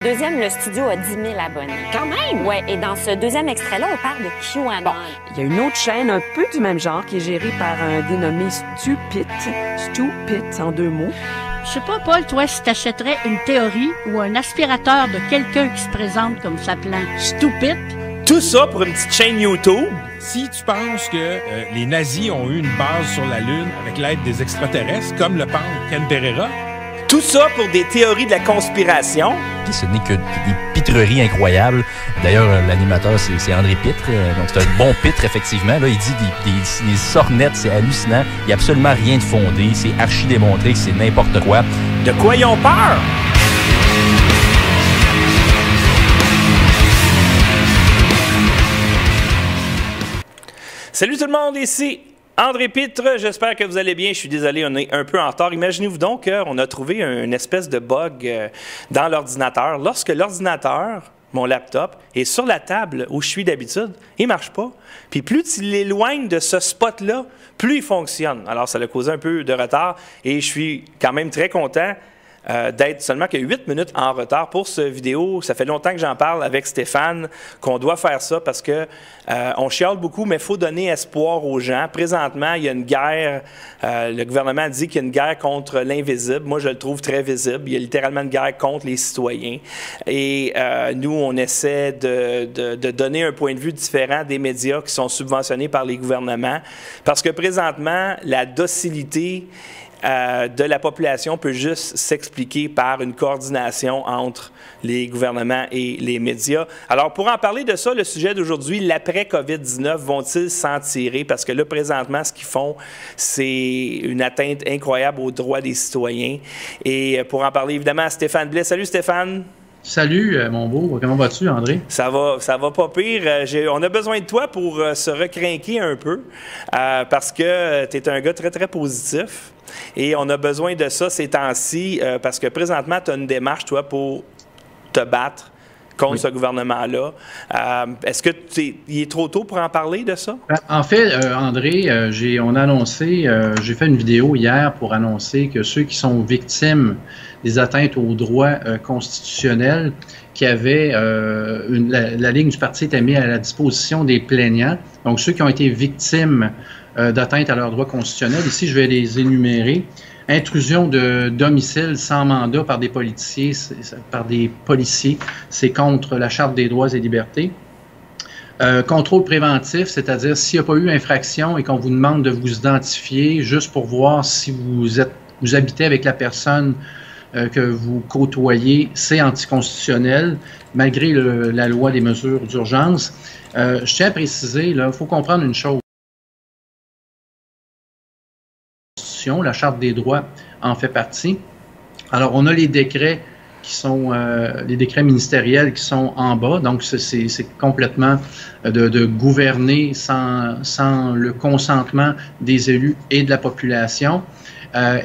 Deuxième, le studio a 10 000 abonnés. Quand même! Ouais, et dans ce deuxième extrait-là, on parle de QAnon. Bon, il y a une autre chaîne un peu du même genre qui est gérée par un dénommé Stupid en 2 mots. Je sais pas, Paul, toi, si t'achèterais une théorie ou un aspirateur de quelqu'un qui se présente comme s'appelant Stupid. Tout ça pour une petite chaîne YouTube. Si tu penses que les nazis ont eu une base sur la Lune avec l'aide des extraterrestres, comme le pense Ken Pereira, Tout ça pour des théories de la conspiration. Ce n'est que des pitreries incroyables. D'ailleurs, l'animateur, c'est André Pitre. Donc, c'est un bon pitre, effectivement. Là, il dit des sornettes, c'est hallucinant. Il n'y a absolument rien de fondé. C'est archi démontré que c'est n'importe quoi. De quoi ils ont peur? Salut tout le monde, ici André Pitre, j'espère que vous allez bien. Je suis désolé, on est un peu en retard. Imaginez-vous donc qu'on a trouvé une espèce de bug dans l'ordinateur. Lorsque l'ordinateur, mon laptop, est sur la table où je suis d'habitude, il ne marche pas. Puis plus tu l'éloignes de ce spot-là, plus il fonctionne. Alors, ça a causé un peu de retard et je suis quand même très content d'être seulement que 8 minutes en retard pour cette vidéo. Ça fait longtemps que j'en parle avec Stéphane, qu'on doit faire ça parce que on chiale beaucoup, mais il faut donner espoir aux gens. Présentement, il y a une guerre, le gouvernement dit qu'il y a une guerre contre l'invisible. Moi, je le trouve très visible. Il y a littéralement une guerre contre les citoyens. Et nous, on essaie de donner un point de vue différent des médias qui sont subventionnés par les gouvernements. Parce que présentement, la docilité de la population peut juste s'expliquer par une coordination entre les gouvernements et les médias. Alors, pour en parler de ça, le sujet d'aujourd'hui, l'après-COVID-19, vont-ils s'en tirer? Parce que là, présentement, ce qu'ils font, c'est une atteinte incroyable aux droits des citoyens. Et pour en parler, évidemment, Stéphane Blais. Salut, Stéphane! Salut, mon beau. Comment vas-tu, André? Ça va pas pire. On a besoin de toi pour se recrinquer un peu parce que tu es un gars très, très positif. Et on a besoin de ça ces temps-ci parce que présentement, tu as une démarche, toi, pour te battre contre ce gouvernement-là. Est-ce que il est trop tôt pour en parler de ça? En fait, André, on a annoncé, j'ai fait une vidéo hier pour annoncer que ceux qui sont victimes des atteintes aux droits constitutionnels, qui avaient la ligne du parti était mise à la disposition des plaignants. Donc, ceux qui ont été victimes d'atteinte à leurs droits constitutionnels, ici, je vais les énumérer. Intrusion de domicile sans mandat par des policiers, c'est contre la Charte des droits et libertés. Contrôle préventif, c'est-à-dire s'il n'y a pas eu infraction et qu'on vous demande de vous identifier juste pour voir si vous habitez avec la personne que vous côtoyez, c'est anticonstitutionnel, malgré la loi des mesures d'urgence. Je tiens à préciser, il faut comprendre une chose. La Charte des droits en fait partie. Alors, on a les décrets qui sont les décrets ministériels qui sont en bas. Donc, c'est complètement de gouverner sans le consentement des élus et de la population.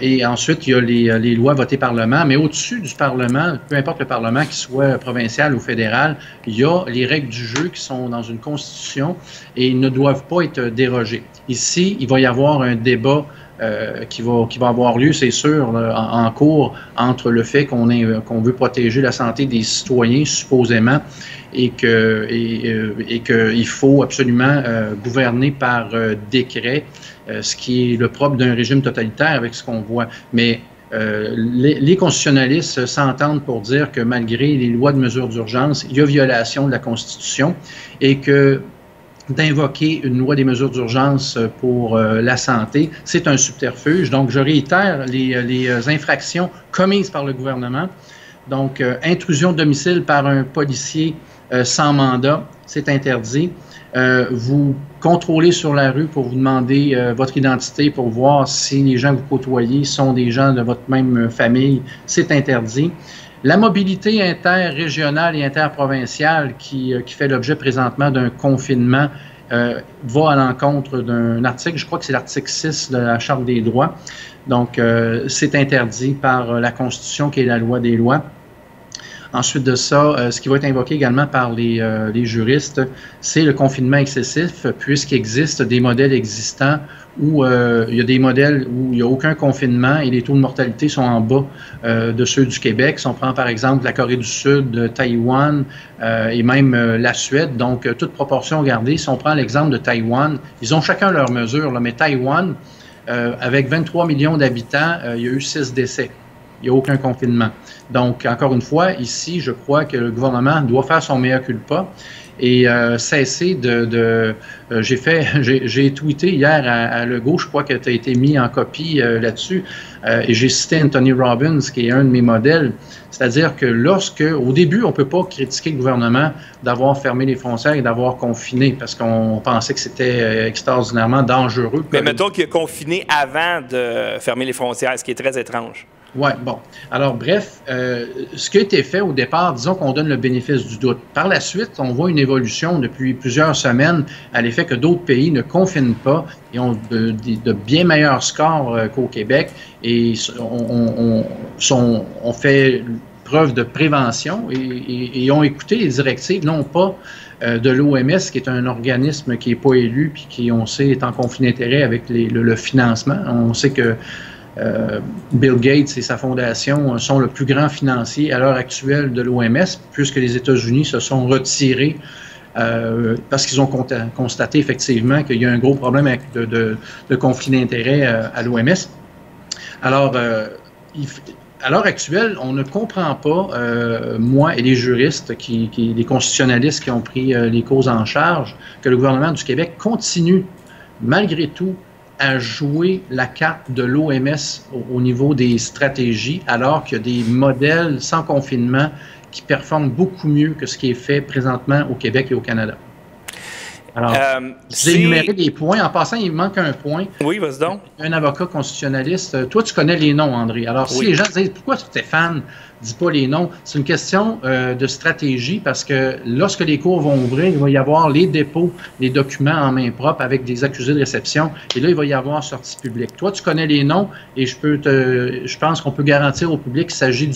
Et ensuite, il y a les lois votées par le Parlement. Mais au-dessus du Parlement, peu importe le Parlement, qu'il soit provincial ou fédéral, il y a les règles du jeu qui sont dans une constitution et ils ne doivent pas être dérogées. Ici, il va y avoir un débat qui va avoir lieu, c'est sûr, en cours, entre le fait qu'on veut protéger la santé des citoyens, supposément, et qu'il faut absolument gouverner par décret, ce qui est le propre d'un régime totalitaire avec ce qu'on voit. Mais les constitutionnalistes s'entendent pour dire que malgré les lois de mesures d'urgence, il y a violation de la Constitution et que d'invoquer une loi des mesures d'urgence pour la santé, c'est un subterfuge. Donc, je réitère les infractions commises par le gouvernement. Donc, intrusion de domicile par un policier sans mandat, c'est interdit. Vous contrôlez sur la rue pour vous demander votre identité pour voir si les gens que vous côtoyez sont des gens de votre même famille, c'est interdit. La mobilité interrégionale et interprovinciale qui fait l'objet présentement d'un confinement va à l'encontre d'un article, je crois que c'est l'article 6 de la Charte des droits. Donc, c'est interdit par la Constitution qui est la loi des lois. Ensuite de ça, ce qui va être invoqué également par les juristes, c'est le confinement excessif, puisqu'il existe des modèles existants où il y a des modèles où il n'y a aucun confinement et les taux de mortalité sont en bas de ceux du Québec. Si on prend par exemple la Corée du Sud, Taïwan et même la Suède, donc toute proportion gardée, si on prend l'exemple de Taïwan, ils ont chacun leurs mesures, là, mais Taïwan, avec 23 millions d'habitants, il y a eu 6 décès. Il n'y a aucun confinement. Donc, encore une fois, ici, je crois que le gouvernement doit faire son mea culpa et cesser j'ai tweeté hier à Legault, je crois que tu as été mis en copie là-dessus, et j'ai cité Anthony Robbins, qui est un de mes modèles. C'est-à-dire que au début, on ne peut pas critiquer le gouvernement d'avoir fermé les frontières et d'avoir confiné, parce qu'on pensait que c'était extraordinairement dangereux. Mais mettons qu'il a confiné avant de fermer les frontières, ce qui est très étrange. Oui, bon. Alors, bref, ce qui a été fait au départ, disons qu'on donne le bénéfice du doute. Par la suite, on voit une évolution depuis plusieurs semaines à l'effet que d'autres pays ne confinent pas et ont de bien meilleurs scores qu'au Québec et on fait preuve de prévention et ont écouté les directives, non pas de l'OMS, qui est un organisme qui n'est pas élu puis qui, on sait, est en conflit d'intérêt avec le financement. On sait que Bill Gates et sa fondation sont le plus grand financier à l'heure actuelle de l'OMS, puisque les États-Unis se sont retirés parce qu'ils ont constaté effectivement qu'il y a un gros problème avec de conflit d'intérêts à l'OMS. Alors, à l'heure actuelle, on ne comprend pas, moi et les juristes, les constitutionnalistes qui ont pris les causes en charge, que le gouvernement du Québec continue, malgré tout, à jouer la carte de l'OMS au niveau des stratégies, alors qu'il y a des modèles sans confinement qui performent beaucoup mieux que ce qui est fait présentement au Québec et au Canada. Alors, j'ai énuméré des points. En passant, il manque un point. Oui, vas-y donc. Un avocat constitutionnaliste. Toi, tu connais les noms, André. Alors, si les gens disent « Pourquoi Stéphane ne dit pas les noms? » C'est une question de stratégie parce que lorsque les cours vont ouvrir, il va y avoir les dépôts, les documents en main propre avec des accusés de réception. Et là, il va y avoir sortie publique. Toi, tu connais les noms et je pense qu'on peut garantir au public qu'il s'agit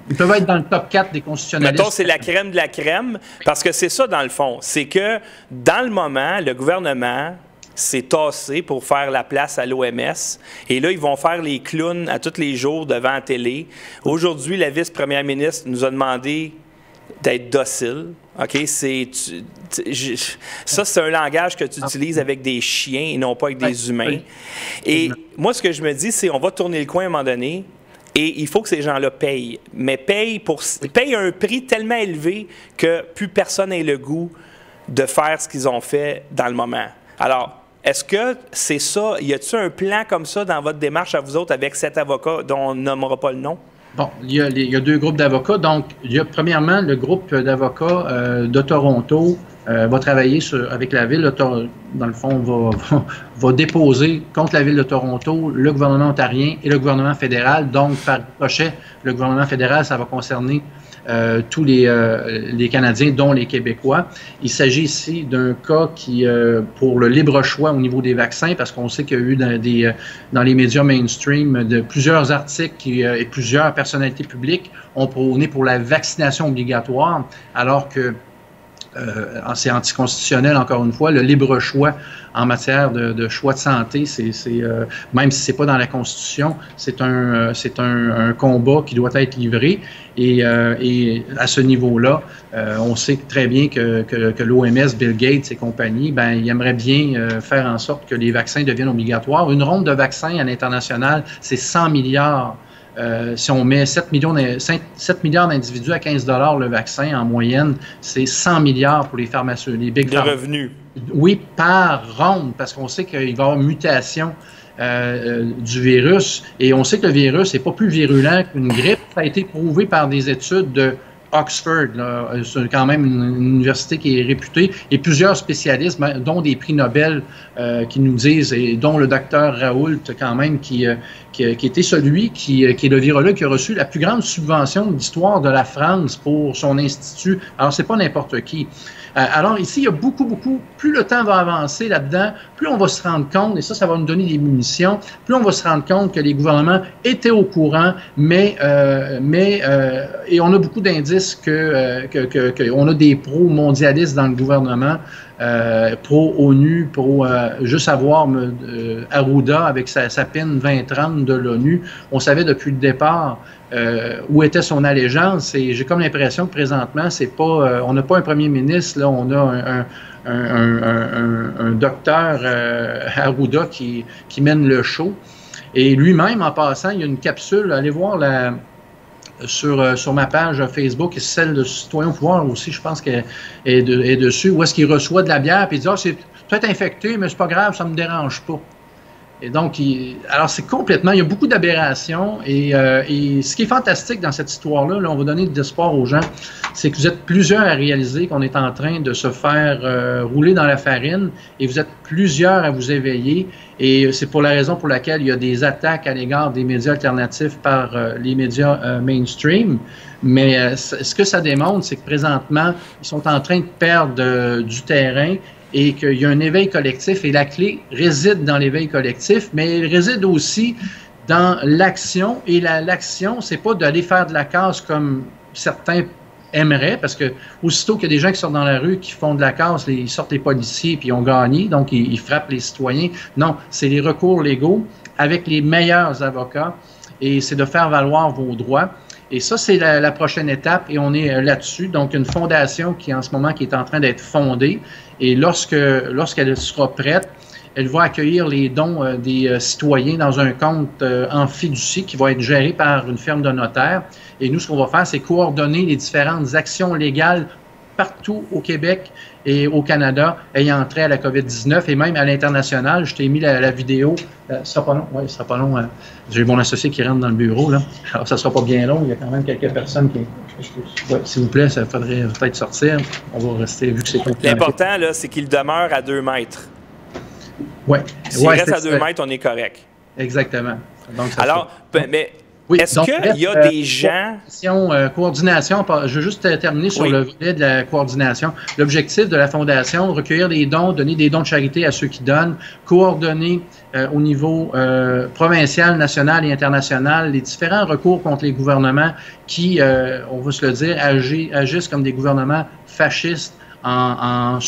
ils peuvent être dans le top 4 des constitutionnalistes. Mettons, c'est la crème de la crème parce que c'est ça, dans le fond. C'est que dans le moment, le gouvernement s'est tassé pour faire la place à l'OMS. Et là, ils vont faire les clowns à tous les jours devant la télé. Aujourd'hui, la vice-première ministre nous a demandé d'être docile. OK? Ça, c'est un langage que tu utilises avec des chiens et non pas avec des humains. Et moi, ce que je me dis, c'est on va tourner le coin à un moment donné. Et il faut que ces gens-là payent. Mais payent un prix tellement élevé que plus personne n'a le goût de faire ce qu'ils ont fait dans le moment. Alors, est-ce que c'est ça? Y a-t-il un plan comme ça dans votre démarche à vous autres avec cet avocat dont on ne nommera pas le nom? Bon, il y a deux groupes d'avocats. Donc, il y a premièrement le groupe d'avocats de Toronto va travailler avec la Ville de Toronto. Dans le fond, va déposer contre la Ville de Toronto, le gouvernement ontarien et le gouvernement fédéral. Donc, par ricochet, le gouvernement fédéral, ça va concerner tous les Canadiens, dont les Québécois. Il s'agit ici d'un cas qui, pour le libre choix au niveau des vaccins, parce qu'on sait qu'il y a eu dans les médias mainstream plusieurs articles et plusieurs personnalités publiques ont prôné pour la vaccination obligatoire, alors que c'est anticonstitutionnel, encore une fois. Le libre choix en matière de choix de santé, même si c'est pas dans la Constitution, c'est un combat qui doit être livré. Et à ce niveau-là, on sait très bien que l'OMS, Bill Gates et compagnie, ils aimeraient bien faire en sorte que les vaccins deviennent obligatoires. Une ronde de vaccins à l'international, c'est 100 milliards. Si on met 7 milliards d'individus à 15 $ le vaccin, en moyenne, c'est 100 milliards pour les pharmaceutiques, les big pharma. De revenus. Oui, par ronde, parce qu'on sait qu'il va y avoir une mutation du virus. Et on sait que le virus n'est pas plus virulent qu'une grippe. Ça a été prouvé par des études de Oxford, c'est quand même une université qui est réputée, et plusieurs spécialistes, dont des prix Nobel, qui nous disent, et dont le docteur Raoult, quand même, qui qui était celui qui est le virologue qui a reçu la plus grande subvention de l'histoire de la France pour son institut. Alors, c'est pas n'importe qui. Alors ici, il y a beaucoup, plus le temps va avancer là-dedans, plus on va se rendre compte, et ça va nous donner des munitions, plus on va se rendre compte que les gouvernements étaient au courant, et on a beaucoup d'indices qu'on a des pro-mondialistes dans le gouvernement, pro-ONU, juste avoir Arruda avec sa PIN 2030 de l'ONU. On savait depuis le départ où était son allégeance, et j'ai comme l'impression que présentement, c'est pas, on n'a pas un premier ministre, là, on a un docteur Arruda qui mène le show. Et lui-même, en passant, il y a une capsule, allez voir sur ma page Facebook, et celle de Citoyens au pouvoir aussi, je pense qu'elle est dessus, où est-ce qu'il reçoit de la bière, puis il dit « Ah, c'est peut-être infecté, mais c'est pas grave, ça me dérange pas ». Et donc, alors c'est complètement, il y a beaucoup d'aberrations, et ce qui est fantastique dans cette histoire-là, là, on va donner de l'espoir aux gens, c'est que vous êtes plusieurs à réaliser qu'on est en train de se faire rouler dans la farine, et vous êtes plusieurs à vous éveiller, et c'est pour la raison pour laquelle il y a des attaques à l'égard des médias alternatifs par les médias mainstream. Mais ce que ça démontre, c'est que présentement, ils sont en train de perdre du terrain, et qu'il y a un éveil collectif, et la clé réside dans l'éveil collectif, mais elle réside aussi dans l'action, et l'action, c'est pas d'aller faire de la casse comme certains aimeraient, parce que aussitôt qu'il y a des gens qui sortent dans la rue, qui font de la casse, ils sortent les policiers, puis ils ont gagné, donc ils frappent les citoyens. Non, c'est les recours légaux avec les meilleurs avocats, et c'est de faire valoir vos droits. Et ça, c'est la prochaine étape, et on est là-dessus. Donc, une fondation qui, en ce moment, qui est en train d'être fondée, et lorsqu'elle sera prête, elle va accueillir les dons des citoyens dans un compte en fiducie qui va être géré par une firme de notaires. Et nous, ce qu'on va faire, c'est coordonner les différentes actions légales partout au Québec et au Canada ayant trait à la COVID-19 et même à l'international. Je t'ai mis la vidéo. Ce sera pas long. Oui, ce sera pas long. J'ai mon associé qui rentre dans le bureau, là. Alors, ça sera pas bien long. Il y a quand même quelques personnes qui... Ouais, s'il vous plaît, ça faudrait peut-être sortir. On va rester, vu que c'est... L'important, là, c'est qu'il demeure à 2 mètres. Oui. S'il reste à 2 mètres, on est correct. Exactement. Donc, alors, mais... Oui, est-ce qu'il y a des gens... Coordination, je veux juste terminer sur le volet de la coordination. L'objectif de la Fondation, recueillir des dons, donner des dons de charité à ceux qui donnent, coordonner au niveau provincial, national et international les différents recours contre les gouvernements qui, on va se le dire, agissent comme des gouvernements fascistes en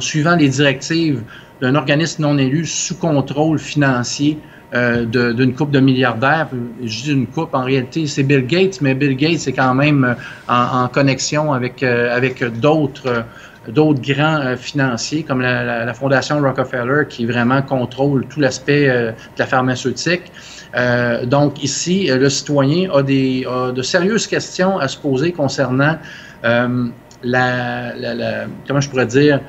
suivant les directives d'un organisme non élu sous contrôle financier d'une couple de milliardaires. Je dis une couple, en réalité, c'est Bill Gates, mais Bill Gates est quand même en connexion avec d'autres grands financiers, comme la Fondation Rockefeller, qui vraiment contrôle tout l'aspect de la pharmaceutique. Donc ici, le citoyen a de sérieuses questions à se poser concernant comment je pourrais dire...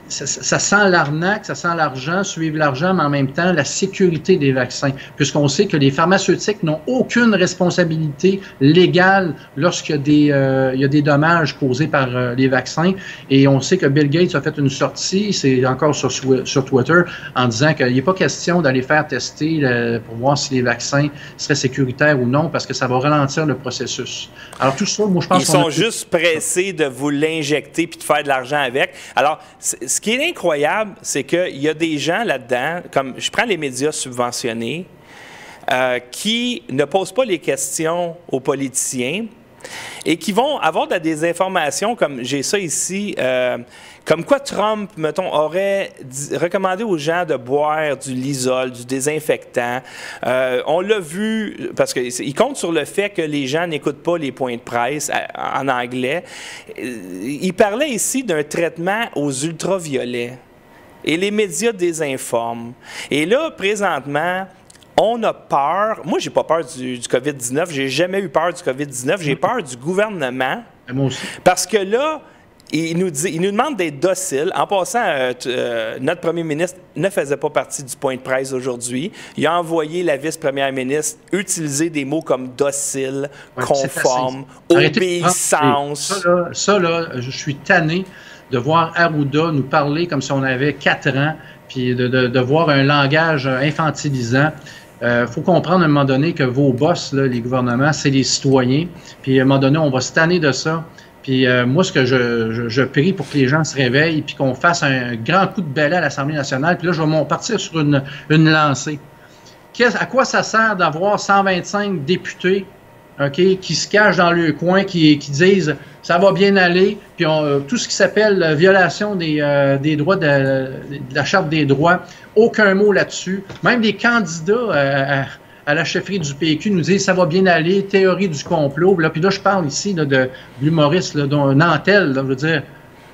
ça sent l'arnaque, ça sent l'argent, suivre l'argent, mais en même temps, la sécurité des vaccins. Puisqu'on sait que les pharmaceutiques n'ont aucune responsabilité légale lorsqu'il y a des dommages causés par les vaccins. Et on sait que Bill Gates a fait une sortie, c'est encore sur Twitter, en disant qu'il n'est pas question d'aller faire tester pour voir si les vaccins seraient sécuritaires ou non, parce que ça va ralentir le processus. Alors tout ça, moi, je pense Ils sont juste pressés de vous l'injecter puis de faire de l'argent avec. Alors, ce qui est incroyable, c'est qu'il y a des gens là-dedans, comme je prends les médias subventionnés, qui ne posent pas les questions aux politiciens et qui vont avoir de la désinformation, comme j'ai ça ici, comme quoi Trump, mettons, aurait recommandé aux gens de boire du Lysol, du désinfectant. On l'a vu, parce qu'il compte sur le fait que les gens n'écoutent pas les points de presse en anglais. Il parlait ici d'un traitement aux ultraviolets. Et les médias désinforment. Et là, présentement, on a peur. Moi, j'ai pas peur du COVID-19. J'ai jamais eu peur du COVID-19. J'ai peur du gouvernement. Moi aussi. Parce que là, il nous demande d'être docile. En passant, notre premier ministre ne faisait pas partie du point de presse aujourd'hui. Il a envoyé la vice-première ministre utiliser des mots comme docile, conforme, obéissance. Ça, là, je suis tanné de voir Arruda nous parler comme si on avait 4 ans, puis de voir un langage infantilisant. faut comprendre à un moment donné que vos boss, là, les gouvernements, c'est les citoyens. Puis à un moment donné, on va se tanner de ça. Puis moi, ce que je prie pour que les gens se réveillent puis qu'on fasse un grand coup de balai à l'Assemblée nationale. Puis là, je vais partir sur une lancée. À quoi ça sert d'avoir 125 députés qui se cachent dans le coin, qui disent « ça va bien aller », puis tout ce qui s'appelle violation des droits de la Charte des droits, aucun mot là-dessus. Même les candidats à la chefferie du PQ nous disent « ça va bien aller », théorie du complot. Puis là, je parle ici là, de l'humoriste, Nantel, là, je veux dire,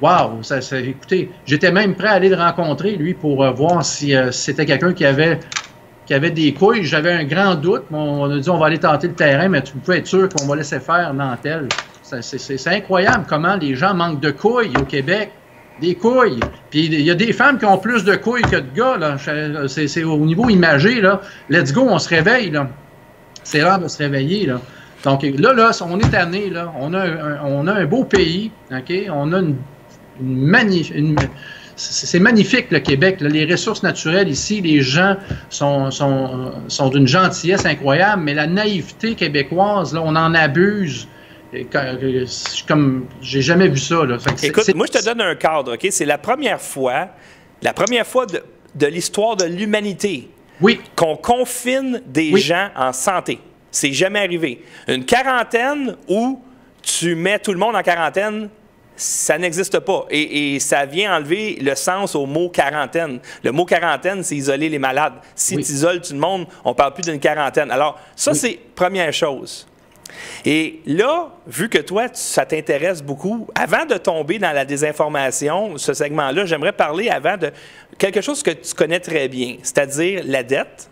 wow, écoutez, j'étais même prêt à aller le rencontrer, lui, pour voir si c'était quelqu'un qui avait des couilles. J'avais un grand doute. On a dit on va aller tenter le terrain, mais tu peux être sûr qu'on va laisser faire Nantel. C'est incroyable comment les gens manquent de couilles au Québec. Des couilles. Puis il y a des femmes qui ont plus de couilles que de gars. C'est au niveau imagé. Là. Let's go, on se réveille. C'est l'heure de se réveiller. Là. Donc là, on est tanné. Là. On a un beau pays. Okay? On a c'est magnifique, le Québec. Là. Les ressources naturelles ici, les gens sont d'une gentillesse incroyable, mais la naïveté québécoise, là, on en abuse. Comme j'ai jamais vu ça. Là. Écoute, moi, je te donne un cadre. Okay? C'est la première fois de l'histoire de l'humanité qu'on confine des gens en santé. C'est jamais arrivé. Une quarantaine où tu mets tout le monde en quarantaine, ça n'existe pas. Et ça vient enlever le sens au mot quarantaine. Le mot quarantaine, c'est isoler les malades. Si tu isoles tout le monde, on ne parle plus d'une quarantaine. Alors, ça, c'est première chose. Et là, vu que toi, ça t'intéresse beaucoup, avant de tomber dans la désinformation, ce segment-là, j'aimerais parler avant de quelque chose que tu connais très bien, c'est-à-dire la dette.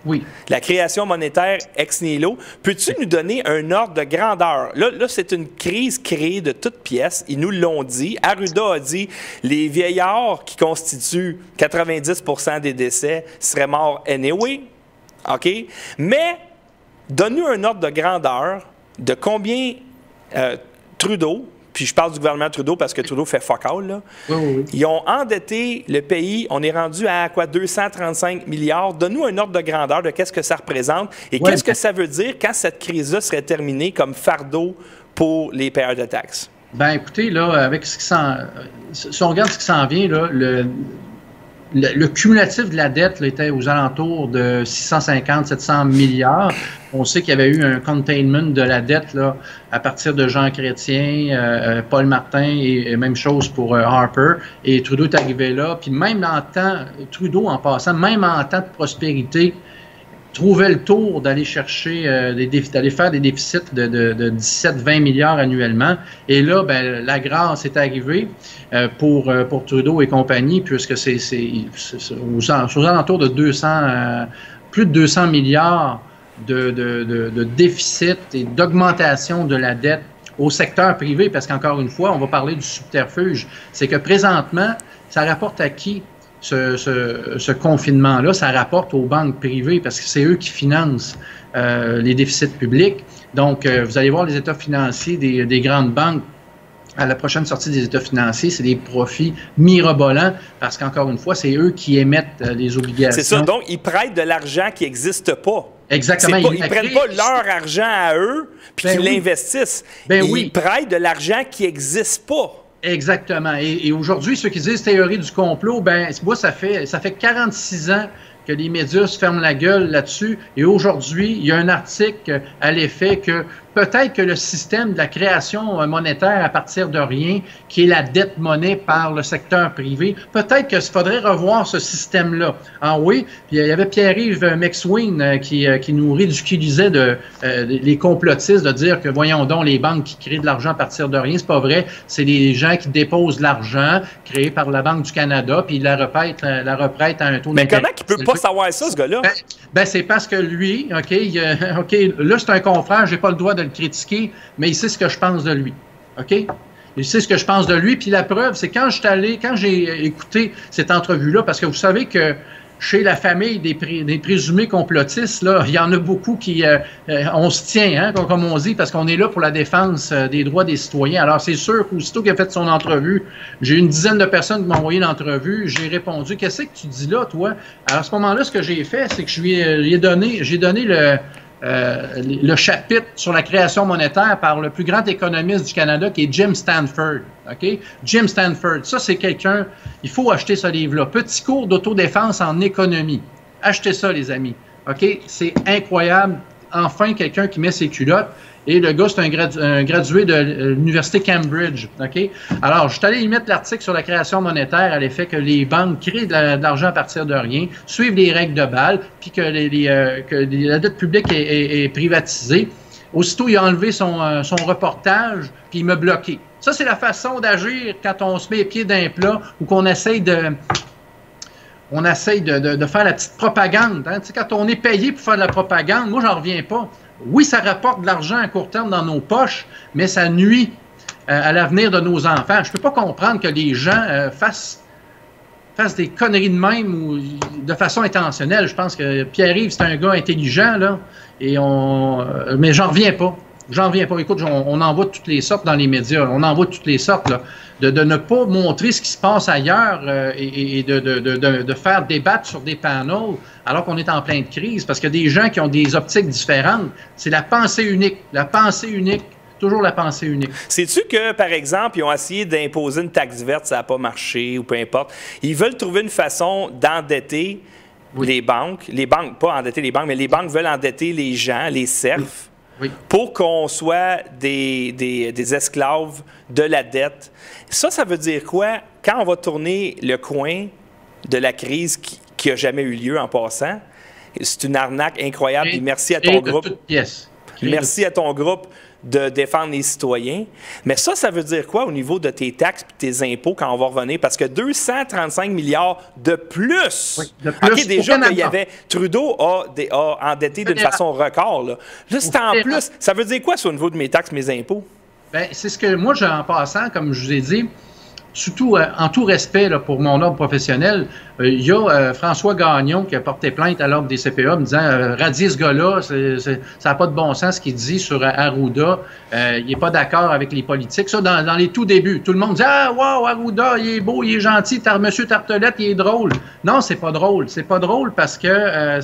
Oui. La création monétaire ex nihilo. Peux-tu nous donner un ordre de grandeur? Là c'est une crise créée de toutes pièces. Ils nous l'ont dit. Arruda a dit les vieillards qui constituent 90% des décès seraient morts anyway. OK? Mais donne-nous un ordre de grandeur de combien Trudeau, puis je parle du gouvernement Trudeau parce que Trudeau fait fuck all, là. Oui. Ils ont endetté le pays. On est rendu à quoi? 235 milliards. Donne-nous un ordre de grandeur de qu'est-ce que ça représente et qu'est-ce que ça veut dire quand cette crise-là serait terminée comme fardeau pour les payeurs de taxes? Ben écoutez, là, avec si on regarde ce qui s'en vient, là, le cumulatif de la dette là, était aux alentours de 650-700 milliards. On sait qu'il y avait eu un containment de la dette là, à partir de Jean Chrétien, Paul Martin et même chose pour Harper. Et Trudeau est arrivé là. Puis même en temps, Trudeau en passant, même en temps de prospérité, trouvait le tour d'aller chercher, d'aller faire des déficits de 17-20 milliards annuellement. Et là, ben, la grâce est arrivée pour Trudeau et compagnie, puisque c'est aux alentours de plus de 200 milliards de déficit et d'augmentation de la dette au secteur privé, parce qu'encore une fois, on va parler du subterfuge. C'est que présentement, ça rapporte à qui? Ce confinement-là, ça rapporte aux banques privées parce que c'est eux qui financent les déficits publics. Donc, vous allez voir les états financiers des grandes banques à la prochaine sortie des états financiers, c'est des profits mirobolants parce qu'encore une fois, c'est eux qui émettent les obligations. C'est ça, donc ils prêtent de l'argent qui n'existe pas. Exactement. Ils ne prennent pas leur argent à eux puis qu'ils l'investissent. Ils prêtent de l'argent qui n'existe pas. Exactement. Et aujourd'hui, ceux qui disent théorie du complot, ben moi, ça fait 46 ans que les médias se ferment la gueule là-dessus. Et aujourd'hui, il y a un article à l'effet que peut-être que le système de la création monétaire à partir de rien, qui est la dette monnaie par le secteur privé, peut-être qu'il faudrait revoir ce système-là. Ah oui, puis il y avait Pierre-Yves McSween qui nous ridiculisait les complotistes de dire que, voyons donc, les banques qui créent de l'argent à partir de rien, c'est pas vrai. C'est les gens qui déposent de l'argent créé par la Banque du Canada, puis ils la reprêtent à un taux d'intérêt. Mais comment il peut pas savoir ça, ce gars-là? Ben c'est parce que lui, OK, là, c'est un confrère, j'ai pas le droit de le critiquer, mais il sait ce que je pense de lui. OK? Il sait ce que je pense de lui, puis la preuve, c'est quand j'ai écouté cette entrevue-là, parce que vous savez que chez la famille des présumés complotistes, là, il y en a beaucoup qui... on se tient, hein, comme on dit, parce qu'on est là pour la défense des droits des citoyens. Alors, c'est sûr qu'aussitôt qu'il a fait son entrevue, j'ai une dizaine de personnes qui m'ont envoyé l'entrevue, j'ai répondu « Qu'est-ce que tu dis là, toi? » Alors, à ce moment-là, ce que j'ai fait, c'est que j'ai donné le chapitre sur la création monétaire par le plus grand économiste du Canada, qui est Jim Stanford. Okay? Jim Stanford, ça, c'est quelqu'un... Il faut acheter ce livre-là. Petit cours d'autodéfense en économie. Achetez ça, les amis. OK? C'est incroyable. Enfin, quelqu'un qui met ses culottes. Et le gars, c'est un gradué de l'université Cambridge. OK? Alors, je suis allé y mettre l'article sur la création monétaire à l'effet que les banques créent de l'argent à partir de rien, suivent les règles de Bâle, puis que la dette publique est privatisée. Aussitôt, il a enlevé son reportage, puis il m'a bloqué. Ça, c'est la façon d'agir quand on se met les pieds d'un plat ou qu'on essaye de faire la petite propagande. Hein? Tu sais, quand on est payé pour faire de la propagande, moi, j'en reviens pas. Oui, ça rapporte de l'argent à court terme dans nos poches, mais ça nuit à l'avenir de nos enfants. Je ne peux pas comprendre que les gens fassent des conneries de même ou de façon intentionnelle. Je pense que Pierre-Yves, c'est un gars intelligent, là, mais j'en reviens pas. J'en reviens pas. Écoute, on en voit de toutes les sortes dans les médias. On en voit de toutes les sortes, là. De ne pas montrer ce qui se passe ailleurs et de faire débattre sur des panels alors qu'on est en pleine crise. Parce que des gens qui ont des optiques différentes, c'est la pensée unique. La pensée unique. Toujours la pensée unique. Sais-tu que, par exemple, ils ont essayé d'imposer une taxe verte, ça n'a pas marché ou peu importe. Ils veulent trouver une façon d'endetter les banques. Les banques, pas endetter les banques, mais les banques veulent endetter les gens, les serfs. Oui. Pour qu'on soit des esclaves de la dette. Ça veut dire quoi? Quand on va tourner le coin de la crise qui n'a jamais eu lieu en passant, c'est une arnaque incroyable. Et merci à ton groupe. Merci à ton groupe de défendre les citoyens. Mais ça veut dire quoi au niveau de tes taxes et tes impôts quand on va revenir? Parce que 235 milliards de plus. Oui, de plus. OK, déjà qu'il y avait... Trudeau a endetté d'une façon record. Là c'est en plus. Ça veut dire quoi, ça, au niveau de mes taxes, mes impôts? Bien, c'est ce que moi, en passant, comme je vous ai dit, surtout en tout respect là, pour mon ordre professionnel, il y a François Gagnon qui a porté plainte à l'ordre des CPA me disant radier ce gars-là, ça n'a pas de bon sens ce qu'il dit sur Arruda, il n'est pas d'accord avec les politiques. Ça, dans les tout débuts, tout le monde dit « Ah, wow, Arruda, il est beau, il est gentil, Monsieur Tartelette, il est drôle. » Non, c'est pas drôle. C'est pas drôle parce que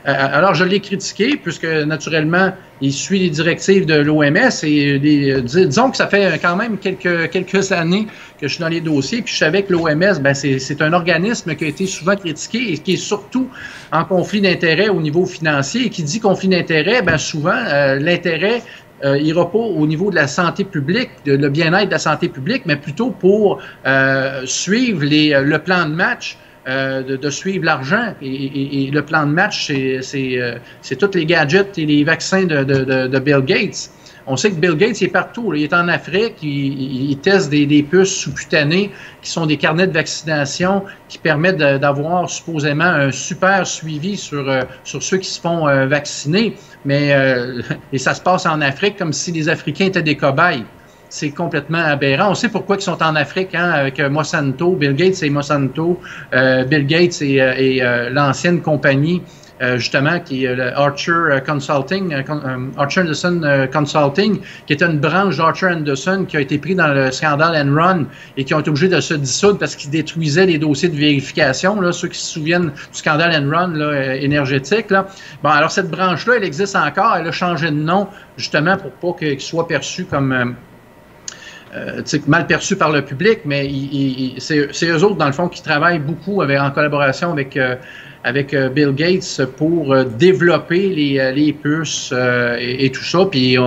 alors, je l'ai critiqué puisque, naturellement, il suit les directives de l'OMS et disons que ça fait quand même quelques années que je suis dans les dossiers, puis je savais que l'OMS, ben c'est un organisme qui a été souvent critiqué et qui est surtout en conflit d'intérêts au niveau financier. Et qui dit conflit d'intérêts, ben souvent, l'intérêt ira pas au niveau de la santé publique, le bien-être de la santé publique, mais plutôt pour suivre le plan de match, de suivre l'argent. Et le plan de match, c'est tous les gadgets et les vaccins de Bill Gates. On sait que Bill Gates est partout. Là. Il est en Afrique, il teste des puces sous-cutanées qui sont des carnets de vaccination qui permettent d'avoir supposément un super suivi sur ceux qui se font vacciner. Mais et ça se passe en Afrique comme si les Africains étaient des cobayes. C'est complètement aberrant. On sait pourquoi ils sont en Afrique, hein, avec Monsanto. Bill Gates et Monsanto. Bill Gates et l'ancienne compagnie justement, qui est le Archer Consulting, Archer Anderson Consulting, qui était une branche d'Archer Anderson qui a été pris dans le scandale Enron et qui ont été obligés de se dissoudre parce qu'ils détruisaient les dossiers de vérification, là, ceux qui se souviennent du scandale Enron là, énergétique. Là. Bon, alors cette branche-là, elle existe encore, elle a changé de nom justement pour pas qu'il soit perçu comme... mal perçu par le public, mais c'est eux autres, dans le fond, qui travaillent beaucoup en collaboration avec Bill Gates pour développer les puces et tout ça. Puis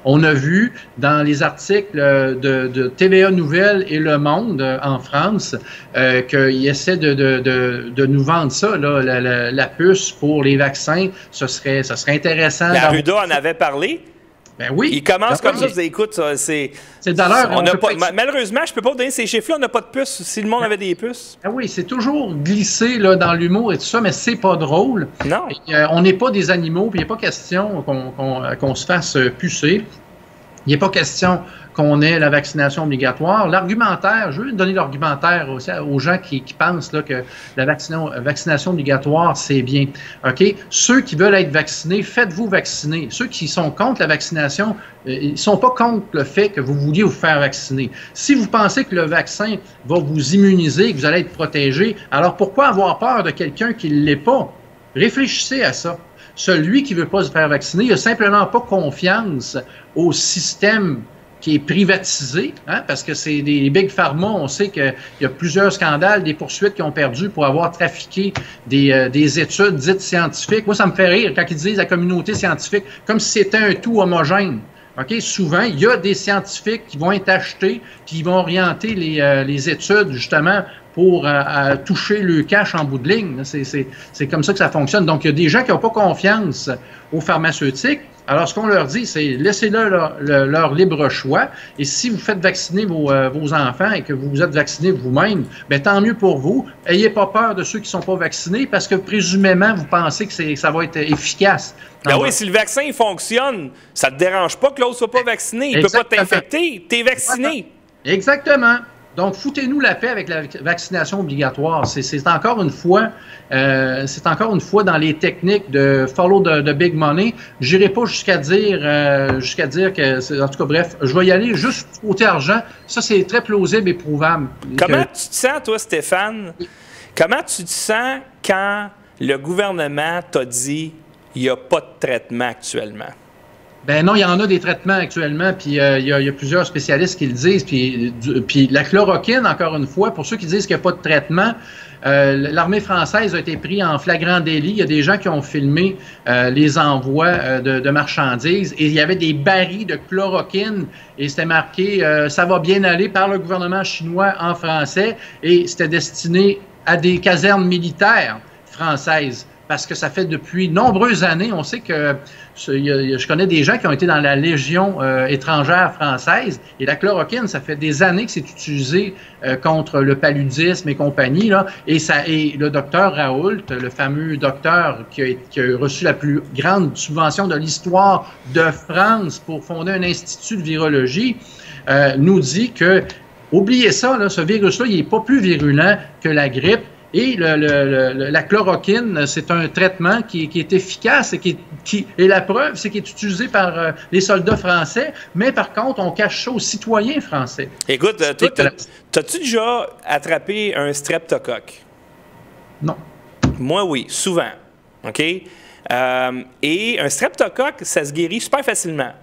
on a vu dans les articles de TVA Nouvelles et Le Monde en France qu'ils essaient de nous vendre ça, là, la puce pour les vaccins. Ça serait intéressant. Arruda en avait parlé. Ben oui. Il commence comme ça, vous écoute, c'est dans l'heure. Malheureusement, je ne peux pas vous donner ces chiffres-là, on n'a pas de puces. Si le monde avait des puces. Ah oui, c'est toujours glissé là, dans l'humour et tout ça, mais c'est pas drôle. Non. Et, on n'est pas des animaux, puis il n'y a pas question qu'on se fasse pucer. Il n'est pas question qu'on ait la vaccination obligatoire. L'argumentaire, je veux donner l'argumentaire aux gens qui pensent là, que la vaccination obligatoire, c'est bien. OK? Ceux qui veulent être vaccinés, faites-vous vacciner. Ceux qui sont contre la vaccination, ils ne sont pas contre le fait que vous vouliez vous faire vacciner. Si vous pensez que le vaccin va vous immuniser, que vous allez être protégé, alors pourquoi avoir peur de quelqu'un qui ne l'est pas? Réfléchissez à ça. Celui qui ne veut pas se faire vacciner, il n'a simplement pas confiance au système qui est privatisé, hein, parce que c'est des big pharma, on sait qu'il y a plusieurs scandales, des poursuites qui ont perdu pour avoir trafiqué des études dites scientifiques. Moi, ça me fait rire quand ils disent la communauté scientifique, comme si c'était un tout homogène. Okay? Souvent, il y a des scientifiques qui vont être achetés, qui vont orienter les études, justement, pour toucher le cash en bout de ligne. C'est comme ça que ça fonctionne. Donc, il y a des gens qui n'ont pas confiance aux pharmaceutiques. Alors, ce qu'on leur dit, c'est laissez-leur leur libre choix. Et si vous faites vacciner vos enfants et que vous vous êtes vacciné vous-même, bien, tant mieux pour vous. Ayez pas peur de ceux qui ne sont pas vaccinés parce que, présumément, vous pensez que ça va être efficace. Ben oui, si le vaccin il fonctionne, ça ne te dérange pas que l'autre ne soit pas vacciné. Il ne peut pas t'infecter. Tu es vacciné. Exactement. Donc, foutez-nous la paix avec la vaccination obligatoire. C'est encore une fois dans les techniques de follow the big money. J'irai pas jusqu'à dire que, en tout cas, bref, je vais y aller juste côté argent. Ça, c'est très plausible et prouvable. Comment tu te sens, toi, Stéphane? Comment tu te sens quand le gouvernement t'a dit il n'y a pas de traitement actuellement? Ben non, il y en a des traitements actuellement, puis il y a plusieurs spécialistes qui le disent, puis la chloroquine, encore une fois, pour ceux qui disent qu'il n'y a pas de traitement, l'armée française a été prise en flagrant délit. Il y a des gens qui ont filmé les envois de marchandises et il y avait des barils de chloroquine et c'était marqué « ça va bien aller » par le gouvernement chinois en français et c'était destiné à des casernes militaires françaises. Parce que ça fait depuis nombreuses années, on sait que je connais des gens qui ont été dans la Légion étrangère française et la chloroquine, ça fait des années que c'est utilisé contre le paludisme et compagnie. Là, et le docteur Raoult, le fameux docteur qui a reçu la plus grande subvention de l'histoire de France pour fonder un institut de virologie, nous dit que, oubliez ça, là, ce virus-là, il n'est pas plus virulent que la grippe. Et la chloroquine, c'est un traitement qui est efficace et la preuve, c'est qu'il est utilisé par les soldats français, mais par contre, on cache ça aux citoyens français. Écoute, toi, t'as-tu déjà attrapé un streptocoque? Non. Moi, oui, souvent. OK? Et un streptocoque, ça se guérit super facilement.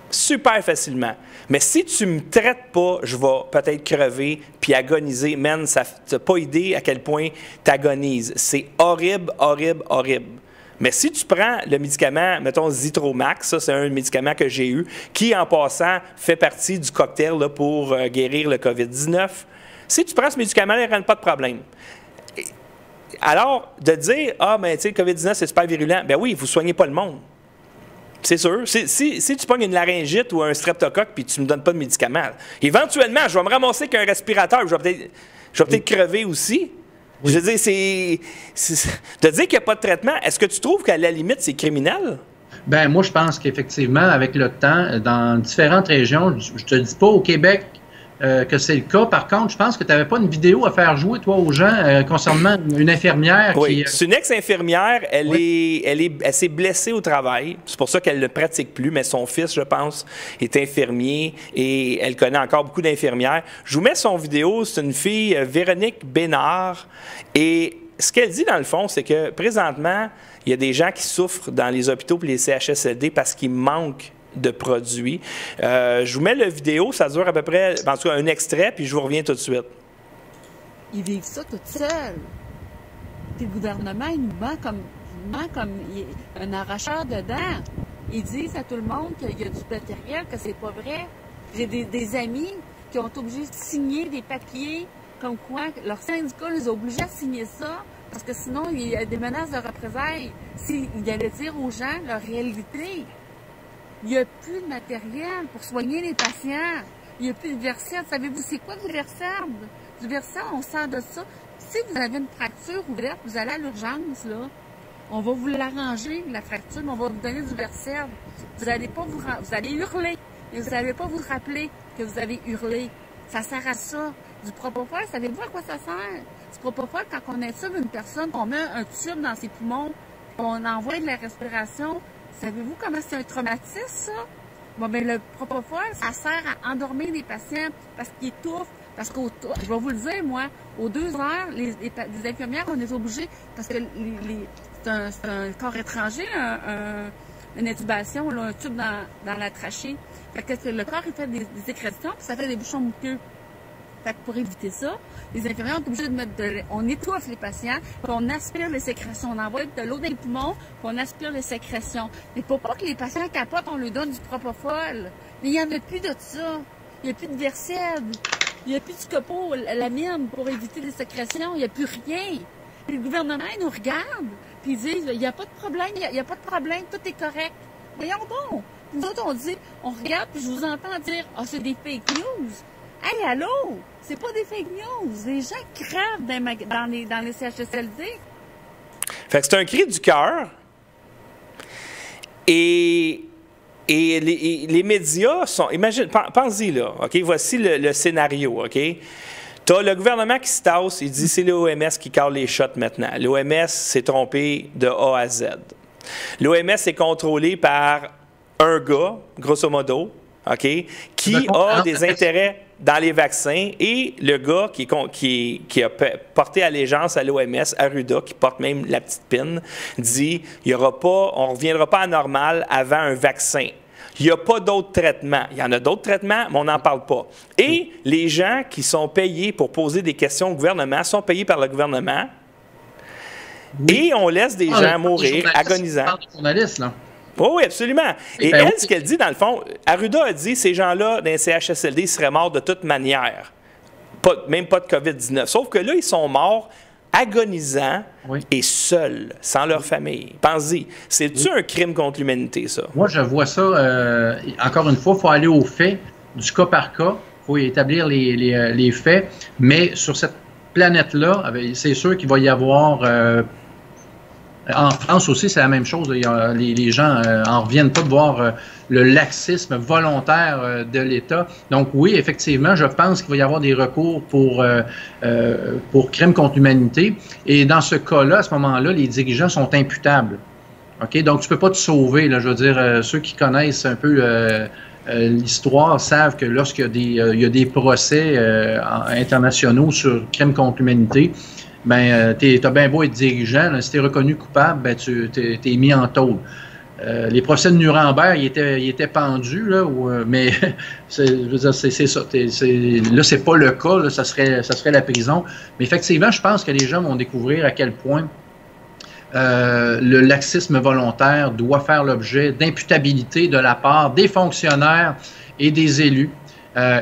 Super facilement. Mais si tu me traites pas, je vais peut-être crever puis agoniser. Man, tu n'as pas idée à quel point tu agonises. C'est horrible, horrible, horrible. Mais si tu prends le médicament, mettons Zithromax, ça c'est un médicament que j'ai eu, qui en passant fait partie du cocktail là, pour guérir le COVID-19, si tu prends ce médicament-là, il ne rend pas de problème. Alors, de dire, ah, ben tu sais, le COVID-19 c'est super virulent, ben oui, vous ne soignez pas le monde. C'est sûr. Si tu pognes une laryngite ou un streptocoque puis tu ne me donnes pas de médicaments, éventuellement, je vais me ramasser avec un respirateur. Je vais peut-être crever aussi. Oui. Je veux dire, de dire qu'il n'y a pas de traitement, est-ce que tu trouves qu'à la limite, c'est criminel? Ben moi, je pense qu'effectivement, avec le temps, dans différentes régions, je te dis pas au Québec que c'est le cas. Par contre, je pense que tu n'avais pas une vidéo à faire jouer, toi, aux gens concernant une infirmière oui, c'est une ex-infirmière. Elle s'est blessée au travail. C'est pour ça qu'elle ne pratique plus, mais son fils, je pense, est infirmier et elle connaît encore beaucoup d'infirmières. Je vous mets son vidéo. C'est une fille, Véronique Bénard. Et ce qu'elle dit, dans le fond, c'est que présentement, il y a des gens qui souffrent dans les hôpitaux et les CHSLD parce qu'il manque de produits. Je vous mets la vidéo, ça dure à peu près, en tout cas, un extrait, puis je vous reviens tout de suite. Ils vivent ça tout seuls. Puis le gouvernement, il nous vend comme un arracheur de dents. Ils disent à tout le monde qu'il y a du matériel, que c'est pas vrai. J'ai des amis qui ont été obligés de signer des papiers comme quoi leur syndicat les a obligés à signer ça parce que sinon, il y a des menaces de représailles. S'ils allaient dire aux gens leur réalité. Il n'y a plus de matériel pour soigner les patients. Il n'y a plus de Versed. Savez-vous c'est quoi du Versed? Du Versed, on sert de ça. Si vous avez une fracture ouverte, vous allez à l'urgence, là. On va vous l'arranger, la fracture, mais on va vous donner du Versed. Vous allez pas vous allez hurler. et vous n'allez pas vous rappeler que vous avez hurlé. Ça sert à ça. Du propofol, savez-vous à quoi ça sert? Du propofol, quand on intube une personne, qu'on met un tube dans ses poumons, qu'on envoie de la respiration, savez-vous comment c'est un traumatisme, ça? Bon, ben le propofol, ça sert à endormir les patients parce qu'ils étouffent. Parce que, je vais vous le dire, moi, aux 2 heures, les infirmières, on est obligés, parce que c'est un corps étranger, une intubation, là, un tube dans la trachée. Fait que le corps, il fait des sécrétions, puis ça fait des bouchons muqueux. Fait que pour éviter ça, les infirmières sont obligés de mettre on étouffe les patients, puis on aspire les sécrétions. On envoie de l'eau dans les poumons, puis on aspire les sécrétions. Mais pour pas que les patients capotent, on leur donne du propofol. Mais il n'y en a plus de ça. Il n'y a plus de Versed. Il n'y a plus de scopolamine pour éviter les sécrétions. Il n'y a plus rien. Puis le gouvernement, il nous regarde, puis ils disent, il n'y a pas de problème, il n'y a pas de problème, tout est correct. Voyons donc. Nous autres, on dit, on regarde, puis je vous entends dire, ah, c'est des fake news. Hey, allô? C'est pas des fake news. Les gens crèvent dans les CHSLD. Fait que c'est un cri du cœur. Et les médias sont... Imagine, pense-y là, OK? Voici le scénario, OK? T'as le gouvernement qui se tasse, il dit c'est l'OMS qui cale les shots maintenant. L'OMS s'est trompé de A à Z. L'OMS est contrôlé par un gars, grosso modo, OK? Qui a des intérêts dans les vaccins, et le gars qui a porté allégeance à l'OMS, Arruda, qui porte même la petite pine, dit on ne reviendra pas à normal avant un vaccin. Il n'y a pas d'autres traitements. Il y en a d'autres traitements, mais on n'en parle pas. Et les gens qui sont payés pour poser des questions au gouvernement sont payés par le gouvernement, et on laisse des gens mourir agonisants. Journalistes, là. Oui, absolument. Et elle, ce qu'elle dit, dans le fond, Arruda a dit ces gens-là, dans les CHSLD, ils seraient morts de toute manière. Même pas de COVID-19. Sauf que là, ils sont morts agonisants et seuls, sans leur famille. Pensez-y. C'est-tu un crime contre l'humanité, ça? Moi, je vois ça, encore une fois, il faut aller aux faits, du cas par cas. Il faut établir les faits. Mais sur cette planète-là, c'est sûr qu'il va y avoir... en France aussi, c'est la même chose. Les gens en reviennent pas de voir le laxisme volontaire de l'État. Donc oui, effectivement, je pense qu'il va y avoir des recours pour crimes contre l'humanité. Et dans ce cas-là, à ce moment-là, les dirigeants sont imputables. OK? Donc tu peux pas te sauver. Là, je veux dire, ceux qui connaissent un peu l'histoire savent que lorsqu'il y a des procès internationaux sur crimes contre l'humanité, ben, t'as bien beau être dirigeant, là, si t'es reconnu coupable, ben, t'es mis en tôle. Les procès de Nuremberg, il était pendu, là, mais c'est ça. Là, c'est pas le cas, là, ça serait la prison. Mais effectivement, je pense que les gens vont découvrir à quel point le laxisme volontaire doit faire l'objet d'imputabilité de la part des fonctionnaires et des élus.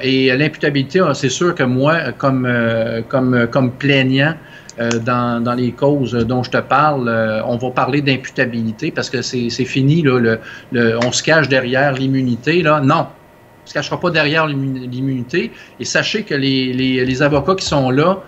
Et l'imputabilité, c'est sûr que moi, comme plaignant, dans les causes dont je te parle, on va parler d'imputabilité parce que c'est fini, là, on se cache derrière l'immunité. Là. Non, on ne se cachera pas derrière l'immunité. Et sachez que les avocats qui sont là,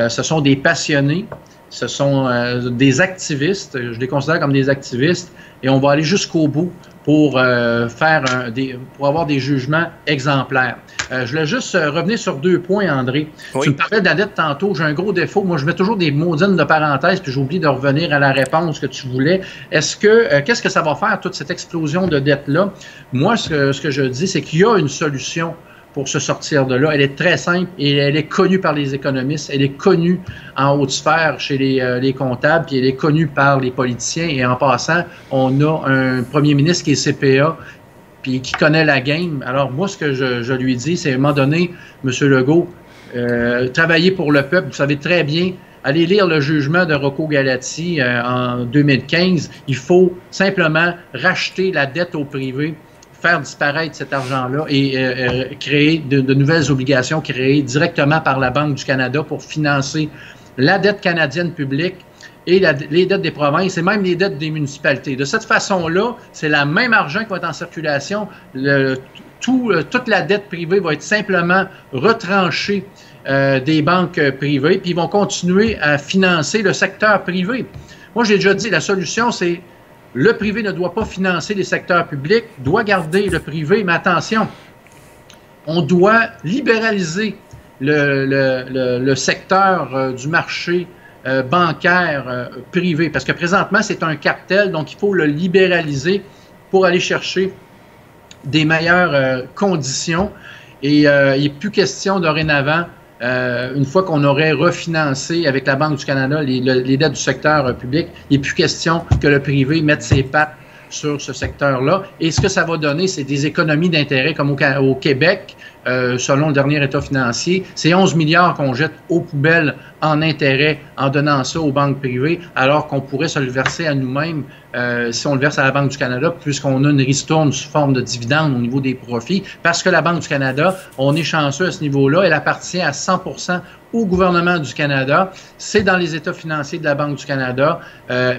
ce sont des passionnés, ce sont des activistes, je les considère comme des activistes, et on va aller jusqu'au bout pour avoir des jugements exemplaires. Je voulais juste revenir sur 2 points, André. Oui. Tu me parlais de la dette tantôt. J'ai un gros défaut. Moi, je mets toujours des maudines de parenthèses, puis j'oublie de revenir à la réponse que tu voulais. Qu'est-ce que ça va faire, toute cette explosion de dette-là? Moi, ce que je dis, c'est qu'il y a une solution pour se sortir de là. Elle est très simple et elle est connue par les économistes. Elle est connue en haute sphère chez les comptables, puis elle est connue par les politiciens. Et en passant, on a un premier ministre qui est CPA, puis qui connaît la game. Alors moi, ce que je lui dis, c'est à un moment donné, M. Legault, travaillez pour le peuple. Vous savez très bien, allez lire le jugement de Rocco Galati en 2015. Il faut simplement racheter la dette au privé, faire disparaître cet argent-là et créer de nouvelles obligations créées directement par la Banque du Canada pour financer la dette canadienne publique et les dettes des provinces et même les dettes des municipalités. De cette façon-là, c'est le même argent qui va être en circulation. Toute la dette privée va être simplement retranchée des banques privées, puis ils vont continuer à financer le secteur privé. Moi, j'ai déjà dit, la solution, c'est le privé ne doit pas financer les secteurs publics, doit garder le privé, mais attention, on doit libéraliser le secteur du marché bancaire privé, parce que présentement, c'est un cartel, donc il faut le libéraliser pour aller chercher des meilleures conditions. Et il n'est plus question dorénavant, une fois qu'on aurait refinancé avec la Banque du Canada les dettes du secteur public, il n'est plus question que le privé mette ses pattes sur ce secteur-là. Et ce que ça va donner, c'est des économies d'intérêt comme au Québec, selon le dernier état financier. C'est 11 milliards qu'on jette aux poubelles en intérêt en donnant ça aux banques privées, alors qu'on pourrait se le verser à nous-mêmes si on le verse à la Banque du Canada, puisqu'on a une ristourne sous forme de dividendes au niveau des profits. Parce que la Banque du Canada, on est chanceux à ce niveau-là, elle appartient à 100% au gouvernement du Canada. C'est dans les états financiers de la Banque du Canada,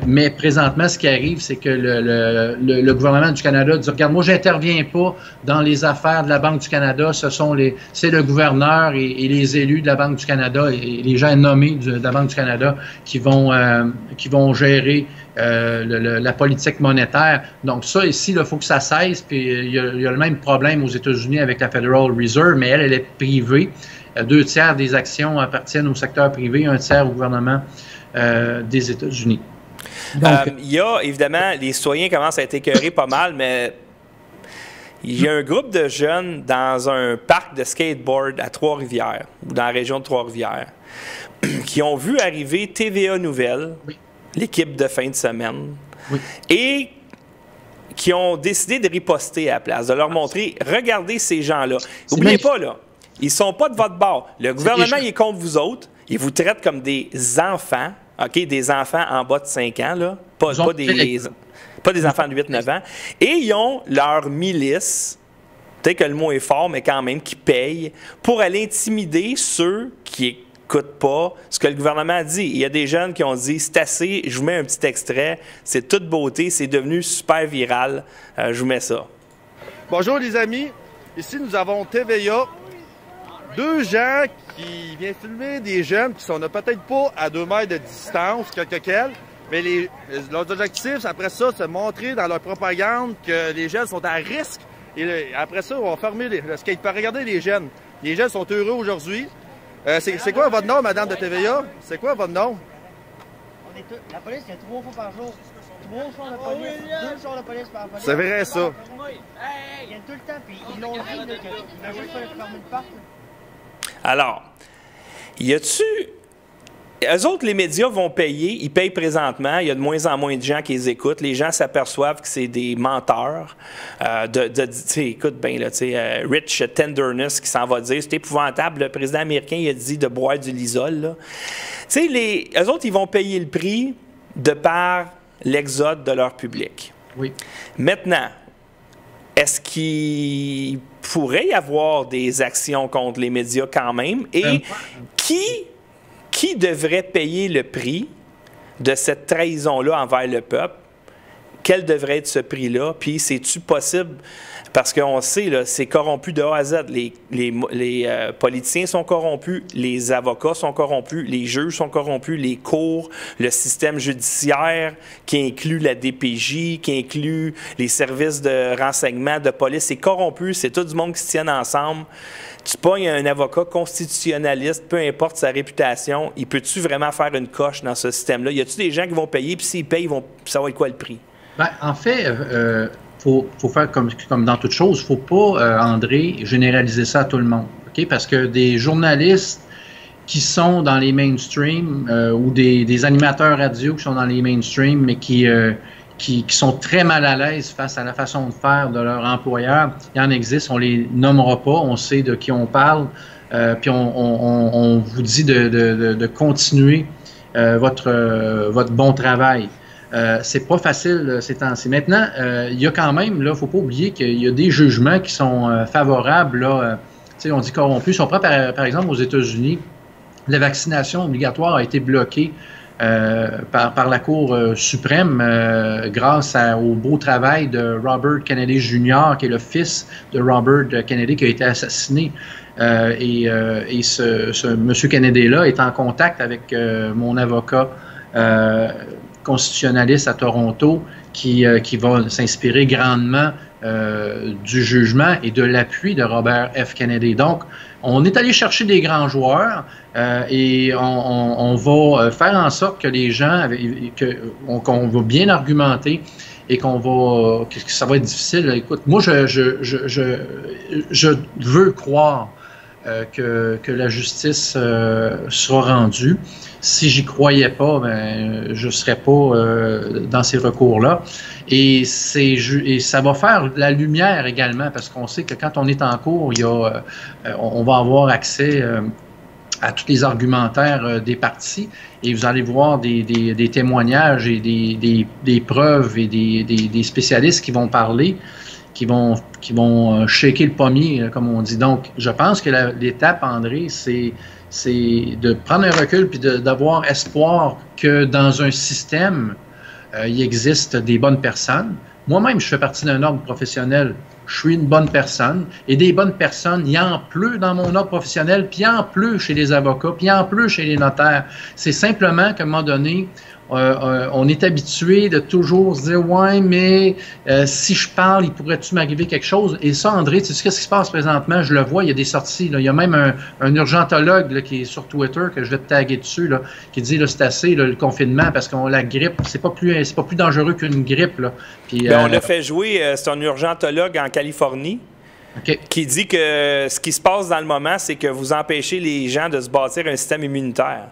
mais présentement, ce qui arrive, c'est que le gouvernement du Canada dit « Regarde, moi, j'interviens pas dans les affaires de la Banque du Canada, c'est le gouverneur et les élus de la Banque du Canada et les gens nommés de la Banque du Canada qui vont gérer la politique monétaire. » Donc ça, ici, il faut que ça cesse. Puis il y a le même problème aux États-Unis avec la Federal Reserve, mais elle est privée. 2 tiers des actions appartiennent au secteur privé, 1 tiers au gouvernement des États-Unis. Il y a, évidemment, les citoyens commencent à être écœurés pas mal, mais il y a un groupe de jeunes dans un parc de skateboard à Trois-Rivières, ou dans la région de Trois-Rivières, qui ont vu arriver TVA Nouvelles, oui, l'équipe de fin de semaine, oui, et qui ont décidé de riposter à la place, de leur montrer, regardez ces gens-là. N'oubliez pas, là, ils ne sont pas de votre bord. Le gouvernement, il est contre vous autres. Il vous traite comme des enfants, OK, des enfants en bas de 5 ans, là, pas des enfants de 8-9 ans. Et ils ont leur milice, peut-être que le mot est fort, mais quand même, qui payent pour aller intimider ceux qui n'écoutent pas ce que le gouvernement a dit. Il y a des jeunes qui ont dit « C'est assez, je vous mets un petit extrait, c'est toute beauté, c'est devenu super viral, je vous mets ça. » Bonjour les amis, ici nous avons TVA. 2 gens qui viennent filmer des jeunes qui sont peut-être pas à 2 mètres de distance, mais leurs objectifs, après ça, c'est montrer dans leur propagande que les jeunes sont à risque. Et après ça, on va fermer le skatepark. Regardez les jeunes. Les jeunes sont heureux aujourd'hui. C'est quoi votre nom, madame de TVA? C'est quoi votre nom? La police, il y a 3 fois par jour. 3 chars de police, 2 chars de police par police. C'est vrai, ça. Ils viennent tout le temps, puis ils l'ont dit, qu'ils ne veulent juste pas fermer le parc. Alors, y a-tu... Eux autres, les médias vont payer, ils payent présentement, il y a de moins en moins de gens qui les écoutent, les gens s'aperçoivent que c'est des menteurs, écoute bien, là, Rich Tenderness qui s'en va dire, c'est épouvantable, le président américain, il a dit de boire du Lysol, là. Tu sais, eux autres, ils vont payer le prix de par l'exode de leur public. Oui. Maintenant, est-ce qu'il pourrait y avoir des actions contre les médias quand même? Et qui devrait payer le prix de cette trahison-là envers le peuple? Quel devrait être ce prix-là? Puis, c'est-tu possible? Parce qu'on sait, là, c'est corrompu de A à Z. Les politiciens sont corrompus, les avocats sont corrompus, les juges sont corrompus, les cours, le système judiciaire qui inclut la DPJ, qui inclut les services de renseignement, de police, c'est corrompu, c'est tout du monde qui se tienne ensemble. Tu pognes un avocat constitutionnaliste, peu importe sa réputation, il peut-tu vraiment faire une coche dans ce système-là? Y a-tu des gens qui vont payer, puis s'ils payent, ça va être quoi le prix? Bien, en fait, faut faire comme dans toute chose, il ne faut pas, André, généraliser ça à tout le monde. Okay? Parce que des journalistes qui sont dans les mainstream ou des animateurs radio qui sont dans les mainstream, mais qui sont très mal à l'aise face à la façon de faire de leur employeur, il en existe, on les nommera pas, on sait de qui on parle, puis on vous dit de continuer votre bon travail. C'est pas facile ces temps-ci. Maintenant, il y a quand même, là, faut pas oublier qu'il y a des jugements qui sont favorables, là, on dit corrompus. Si on prend par exemple aux États-Unis, la vaccination obligatoire a été bloquée par la Cour suprême grâce au beau travail de Robert Kennedy Jr., qui est le fils de Robert Kennedy qui a été assassiné. Et ce M. Kennedy-là est en contact avec mon avocat constitutionnaliste à Toronto qui va s'inspirer grandement du jugement et de l'appui de Robert F. Kennedy. Donc, on est allé chercher des grands joueurs et on va faire en sorte que les gens, qu'on va bien argumenter et que ça va être difficile. Écoute, moi, je veux croire que la justice sera rendue. Si j'y croyais pas, ben, je serais pas dans ces recours-là. Et ça va faire la lumière également, parce qu'on sait que quand on est en cours, on va avoir accès à tous les argumentaires des parties, et vous allez voir des témoignages et des preuves et des spécialistes qui vont parler, qui vont shaker le pommier, comme on dit. Donc, je pense que l'étape, André, c'est de prendre un recul puis d'avoir espoir que dans un système, il existe des bonnes personnes. Moi-même, je fais partie d'un ordre professionnel. Je suis une bonne personne. Et des bonnes personnes, il y en pleut dans mon ordre professionnel, puis il y en pleut chez les avocats, puis il y en pleut chez les notaires. C'est simplement qu'à un moment donné, on est habitué de toujours se dire « Ouais, mais si je parle, il pourrait-tu m'arriver quelque chose? » Et ça, André, tu sais qu'est-ce qui se passe présentement? Je le vois, il y a des sorties. Là. Il y a même un urgentologue là, qui est sur Twitter, que je vais te taguer dessus, là, qui dit là, c'est assez, là, le confinement, parce que la grippe, c'est pas plus dangereux qu'une grippe. Là. Puis, on l'a fait jouer, c'est un urgentologue en Californie. Okay. Qui dit que ce qui se passe dans le moment, c'est que vous empêchez les gens de se bâtir un système immunitaire.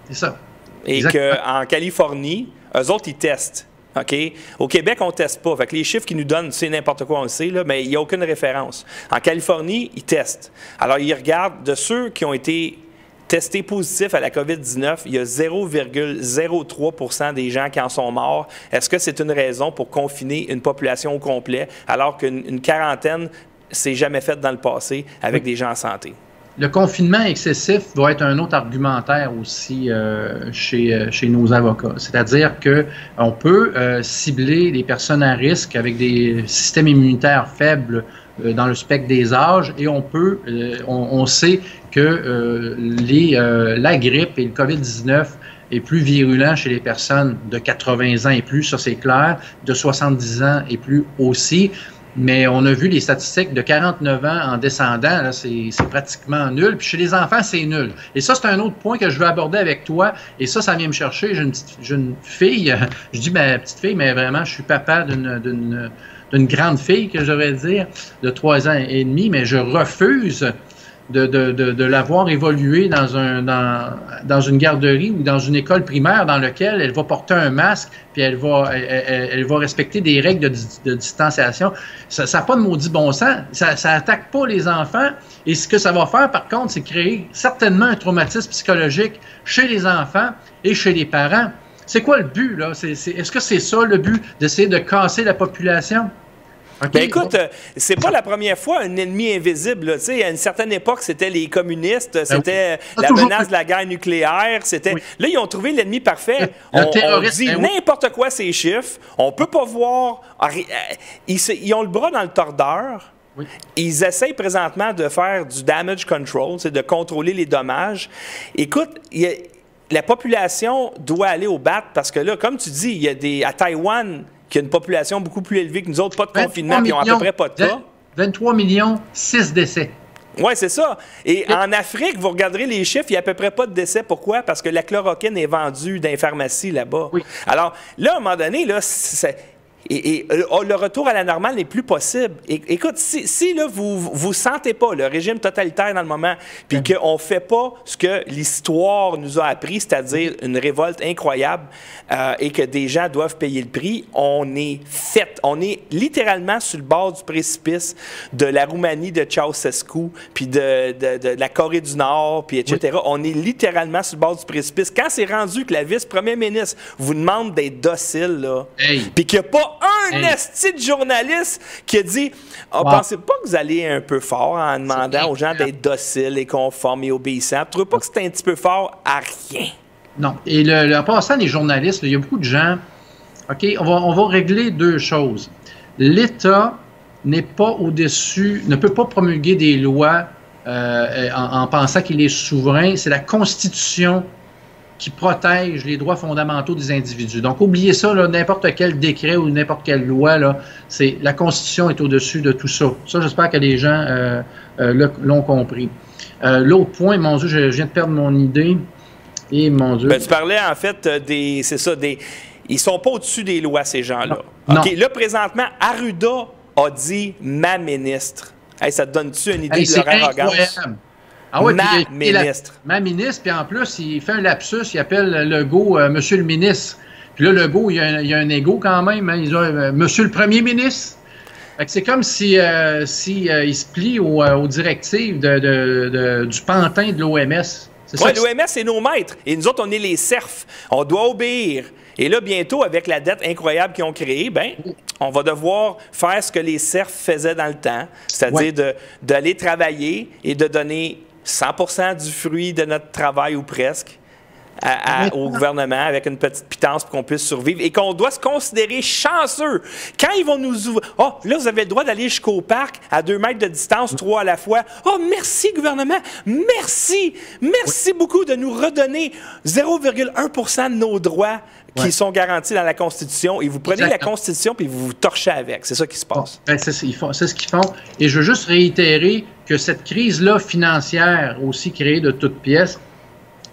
C'est ça. Et qu'en Californie, eux autres, ils testent. OK? Au Québec, on ne teste pas. Fait que les chiffres qu'ils nous donnent, c'est n'importe quoi, on le sait, là, mais il n'y a aucune référence. En Californie, ils testent. Alors, ils regardent de ceux qui ont été testés positifs à la COVID-19, il y a 0,03 des gens qui en sont morts. Est-ce que c'est une raison pour confiner une population au complet, alors qu'une quarantaine s'est jamais faite dans le passé avec des gens en santé? Le confinement excessif va être un autre argumentaire aussi chez nos avocats. C'est-à-dire qu'on peut cibler les personnes à risque avec des systèmes immunitaires faibles dans le spectre des âges, et on sait que la grippe et le COVID-19 est plus virulent chez les personnes de 80 ans et plus, ça c'est clair, de 70 ans et plus aussi. Mais on a vu les statistiques de 49 ans en descendant, c'est pratiquement nul. Puis chez les enfants, c'est nul. Et ça, c'est un autre point que je veux aborder avec toi. Et ça vient me chercher. J'ai une fille, je dis ma petite fille, mais vraiment, je suis papa d'une grande fille, que je vais dire, de 3 ans et demi, mais je refuse de la voir évoluer dans une garderie ou dans une école primaire dans laquelle elle va porter un masque, puis elle va respecter des règles de distanciation. Ça n'a pas de maudit bon sens. Ça attaque pas les enfants. Et ce que ça va faire, par contre, c'est créer certainement un traumatisme psychologique chez les enfants et chez les parents. C'est quoi le but, là? Est-ce que c'est ça, le but, d'essayer de casser la population? Okay. Ben écoute, c'est pas la première fois un ennemi invisible. Tu sais, à une certaine époque, c'était les communistes, c'était la menace de la guerre nucléaire. C'était là, ils ont trouvé l'ennemi parfait. On dit n'importe quoi ces chiffres. On peut pas voir. Ils ont le bras dans le tordeur. Oui. Ils essayent présentement de faire du damage control, c'est de contrôler les dommages. Écoute, la population doit aller au bat parce que là, comme tu dis, il y a à Taïwan, qui a une population beaucoup plus élevée que nous autres, pas de confinement, puis ils ont à peu près pas de cas. 23 millions, 6 décès. Oui, c'est ça. Et en Afrique, vous regarderez les chiffres, il n'y a à peu près pas de décès. Pourquoi? Parce que la chloroquine est vendue dans les pharmacies là-bas. Oui. Alors, là, à un moment donné, là, le retour à la normale n'est plus possible. Écoute, si là, vous ne sentez pas le régime totalitaire dans le moment, puis qu'on ne fait pas ce que l'histoire nous a appris, c'est-à-dire une révolte incroyable, et que des gens doivent payer le prix, on est littéralement sur le bord du précipice de la Roumanie de Ceausescu, puis de la Corée du Nord, puis etc. Oui. On est littéralement sur le bord du précipice. Quand c'est rendu que la vice-première ministre vous demande d'être docile, là, puis qu'il n'y a pas un esti de journaliste qui a dit pensez pas que vous allez un peu fort en demandant aux gens d'être dociles et conformes et obéissants. Vous ne trouvez pas que c'est un petit peu fort à rien? Non. Et en passant, les journalistes, il y a beaucoup de gens. OK, on va régler deux choses. L'État n'est pas au-dessus, ne peut pas promulguer des lois en pensant qu'il est souverain. C'est la Constitution qui protège les droits fondamentaux des individus. Donc, oubliez ça, n'importe quel décret ou n'importe quelle loi, la Constitution est au-dessus de tout ça. Ça, j'espère que les gens l'ont compris. L'autre point, mon Dieu, je viens de perdre mon idée. Et mon Dieu. Tu parlais en fait ils sont pas au-dessus des lois, ces gens-là. OK, là, présentement, Arruda a dit « ma ministre ». Hey, ça te donne-tu une idée de leur arrogance? Incroyable. Ah ouais, ministre. Ma ministre, puis en plus, il fait un lapsus, il appelle Legault Monsieur le ministre. Puis là, Legault, il y a un égo quand même. Hein, il dit Monsieur le premier ministre. C'est comme si, il se plie aux directives du pantin de l'OMS. Oui, l'OMS, c'est nos maîtres. Et nous autres, on est les serfs. On doit obéir. Et là, bientôt, avec la dette incroyable qu'ils ont créée, on va devoir faire ce que les serfs faisaient dans le temps, c'est-à-dire d'aller travailler et de donner 100% du fruit de notre travail ou presque au gouvernement avec une petite pitance pour qu'on puisse survivre et qu'on doit se considérer chanceux. Quand ils vont nous ouvrir... Oh, là, vous avez le droit d'aller jusqu'au parc à 2 mètres de distance, 3 à la fois. Oh, merci, gouvernement. Merci. Merci beaucoup de nous redonner 0,1% de nos droits qui sont garantis dans la Constitution. Et vous prenez la Constitution puis vous vous torchez avec. C'est ça qui se passe. C'est ce qu'ils font. Et je veux juste réitérer que cette crise-là financière, aussi créée de toutes pièces,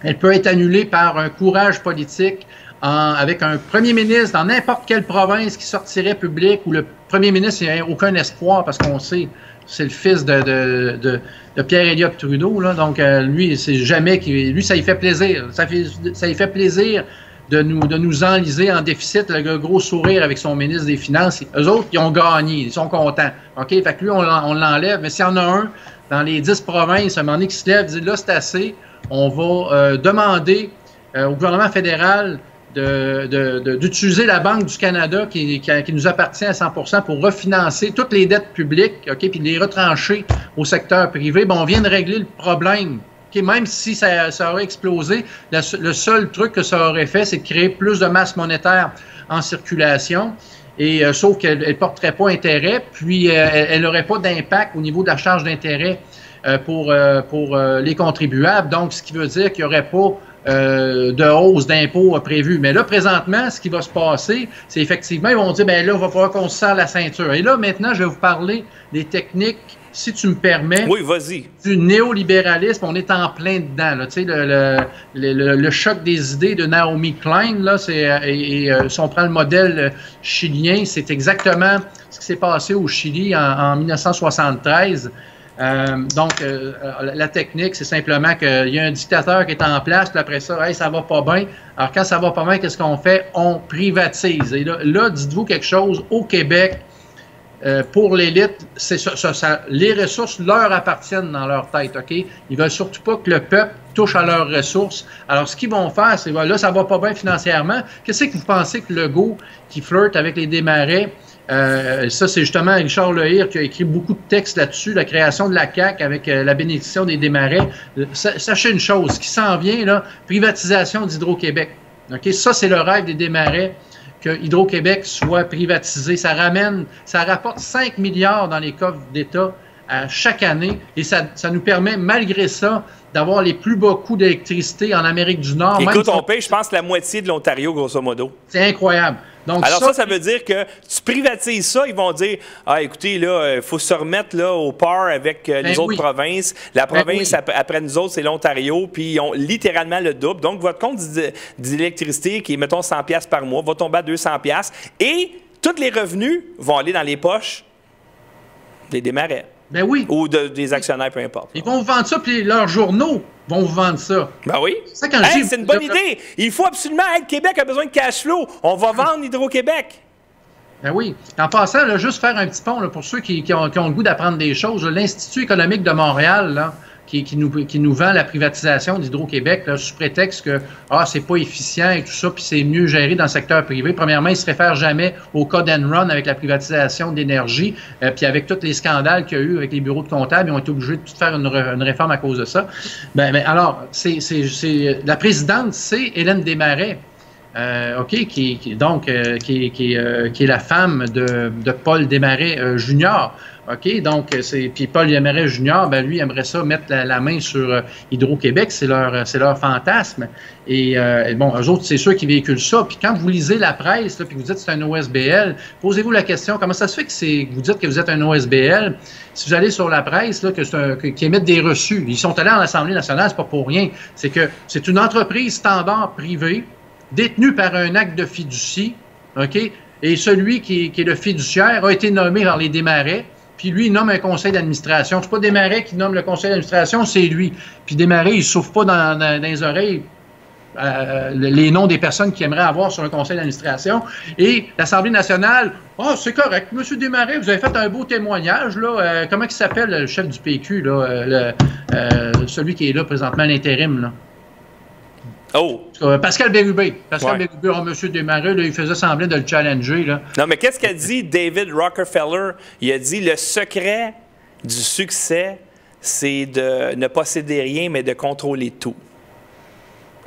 elle peut être annulée par un courage politique avec un premier ministre dans n'importe quelle province qui sortirait public où le premier ministre n'a aucun espoir parce qu'on sait c'est le fils de Pierre Elliott Trudeau. Là, donc, lui, c'est jamais lui, ça lui fait plaisir. Ça lui fait plaisir de nous enliser en déficit, le gros sourire avec son ministre des Finances. Eux autres, ils ont gagné, ils sont contents. OK? Fait que lui, on l'enlève. Mais s'il y en a un dans les 10 provinces, à un moment donné, qui se lève, dit là, c'est assez. On va demander au gouvernement fédéral d'utiliser la Banque du Canada qui nous appartient à 100% pour refinancer toutes les dettes publiques, OK, puis les retrancher au secteur privé. On vient de régler le problème. Okay, même si ça aurait explosé, le seul truc que ça aurait fait, c'est de créer plus de masse monétaire en circulation. Et sauf qu'elle ne porterait pas intérêt, puis elle n'aurait pas d'impact au niveau de la charge d'intérêt pour les contribuables. Donc, ce qui veut dire qu'il n'y aurait pas de hausse d'impôts prévue. Mais là, présentement, ce qui va se passer, c'est effectivement, ils vont dire, bien là, il va falloir qu'on se serre la ceinture. Et là, maintenant, je vais vous parler des techniques, si tu me permets, oui, vas-y, du néolibéralisme. On est en plein dedans. Là. Tu sais, le choc des idées de Naomi Klein, là, si on prend le modèle chilien, c'est exactement ce qui s'est passé au Chili en 1973. La technique, c'est simplement qu'il y a un dictateur qui est en place, puis après ça, hey, ça va pas bien. Alors, quand ça va pas bien, qu'est-ce qu'on fait? On privatise. Et là dites-vous quelque chose, au Québec, pour l'élite, les ressources leur appartiennent dans leur tête, OK? Ils veulent surtout pas que le peuple touche à leurs ressources. Alors, ce qu'ils vont faire, c'est, là, ça va pas bien financièrement. Qu'est-ce que vous pensez que Legault, qui flirte avec les Desmarais, ça, c'est justement Richard Lehir qui a écrit beaucoup de textes là-dessus, la création de la CAQ avec la bénédiction des Desmarais. Sachez une chose, ce qui s'en vient, là, privatisation d'Hydro-Québec. Okay? Ça, c'est le rêve des Desmarais, que Hydro-Québec soit privatisé. Ça rapporte 5 milliards dans les coffres d'État chaque année et ça nous permet, malgré ça, d'avoir les plus bas coûts d'électricité en Amérique du Nord. Écoute, on paye, je pense, la moitié de l'Ontario, grosso modo. C'est incroyable. Donc, alors ça veut dire que tu privatises ça, ils vont dire « Ah, écoutez, là, il faut se remettre là, au par avec les autres provinces. La province, après nous autres, c'est l'Ontario, puis ils ont littéralement le double. Donc, votre compte d'électricité, qui est, mettons, 100$ par mois, va tomber à 200$ et tous les revenus vont aller dans les poches des Desmarais. Ben oui. Ou des actionnaires, peu importe. Ils vont vous vendre ça, puis leurs journaux vont vous vendre ça. Ben oui. C'est une bonne idée. Il faut absolument être Québec a besoin de cash flow. On va vendre Hydro-Québec. Ben oui. En passant, là, juste faire un petit pont là, pour ceux qui ont le goût d'apprendre des choses. L'Institut économique de Montréal, là, qui nous vend la privatisation d'Hydro-Québec sous prétexte que c'est pas efficient et tout ça, puis c'est mieux géré dans le secteur privé. Premièrement, ils se réfèrent jamais au cas d'Enron avec la privatisation d'énergie, puis avec tous les scandales qu'il y a eu avec les bureaux de comptables, ils ont été obligés de tout faire une réforme à cause de ça. Alors, la présidente, c'est Hélène Desmarais. OK, qui est la femme de Paul Desmarais Junior. OK, donc, puis Paul Desmarais Junior, ben lui, aimerait ça mettre la main sur Hydro-Québec, c'est leur fantasme. Et bon, eux autres, c'est sûr qu'ils véhiculent ça. Puis quand vous lisez la presse, là, puis vous dites que c'est un OSBL, posez-vous la question, comment ça se fait que vous dites que vous êtes un OSBL? Si vous allez sur la presse, là, qui émettent des reçus, ils sont allés à l'Assemblée nationale, c'est pas pour rien. C'est que c'est une entreprise standard privée, détenu par un acte de fiducie, OK? Et celui qui est le fiduciaire a été nommé par les Desmarais, puis lui, il nomme un conseil d'administration. C'est pas Desmarais qui nomme le conseil d'administration, c'est lui. Puis Desmarais, il ne souffle pas dans les oreilles les noms des personnes qu'il aimerait avoir sur un conseil d'administration. Et l'Assemblée nationale, c'est correct, M. Desmarais, vous avez fait un beau témoignage, là. Comment il s'appelle, le chef du PQ, là, celui qui est là présentement à l'intérim, là? Pascal Bérubé. Bérubé, M. Desmarais, là, il faisait semblant de le challenger. Là. Non, mais qu'est-ce qu'a dit David Rockefeller? Il a dit le secret du succès, c'est de ne posséder rien, mais de contrôler tout.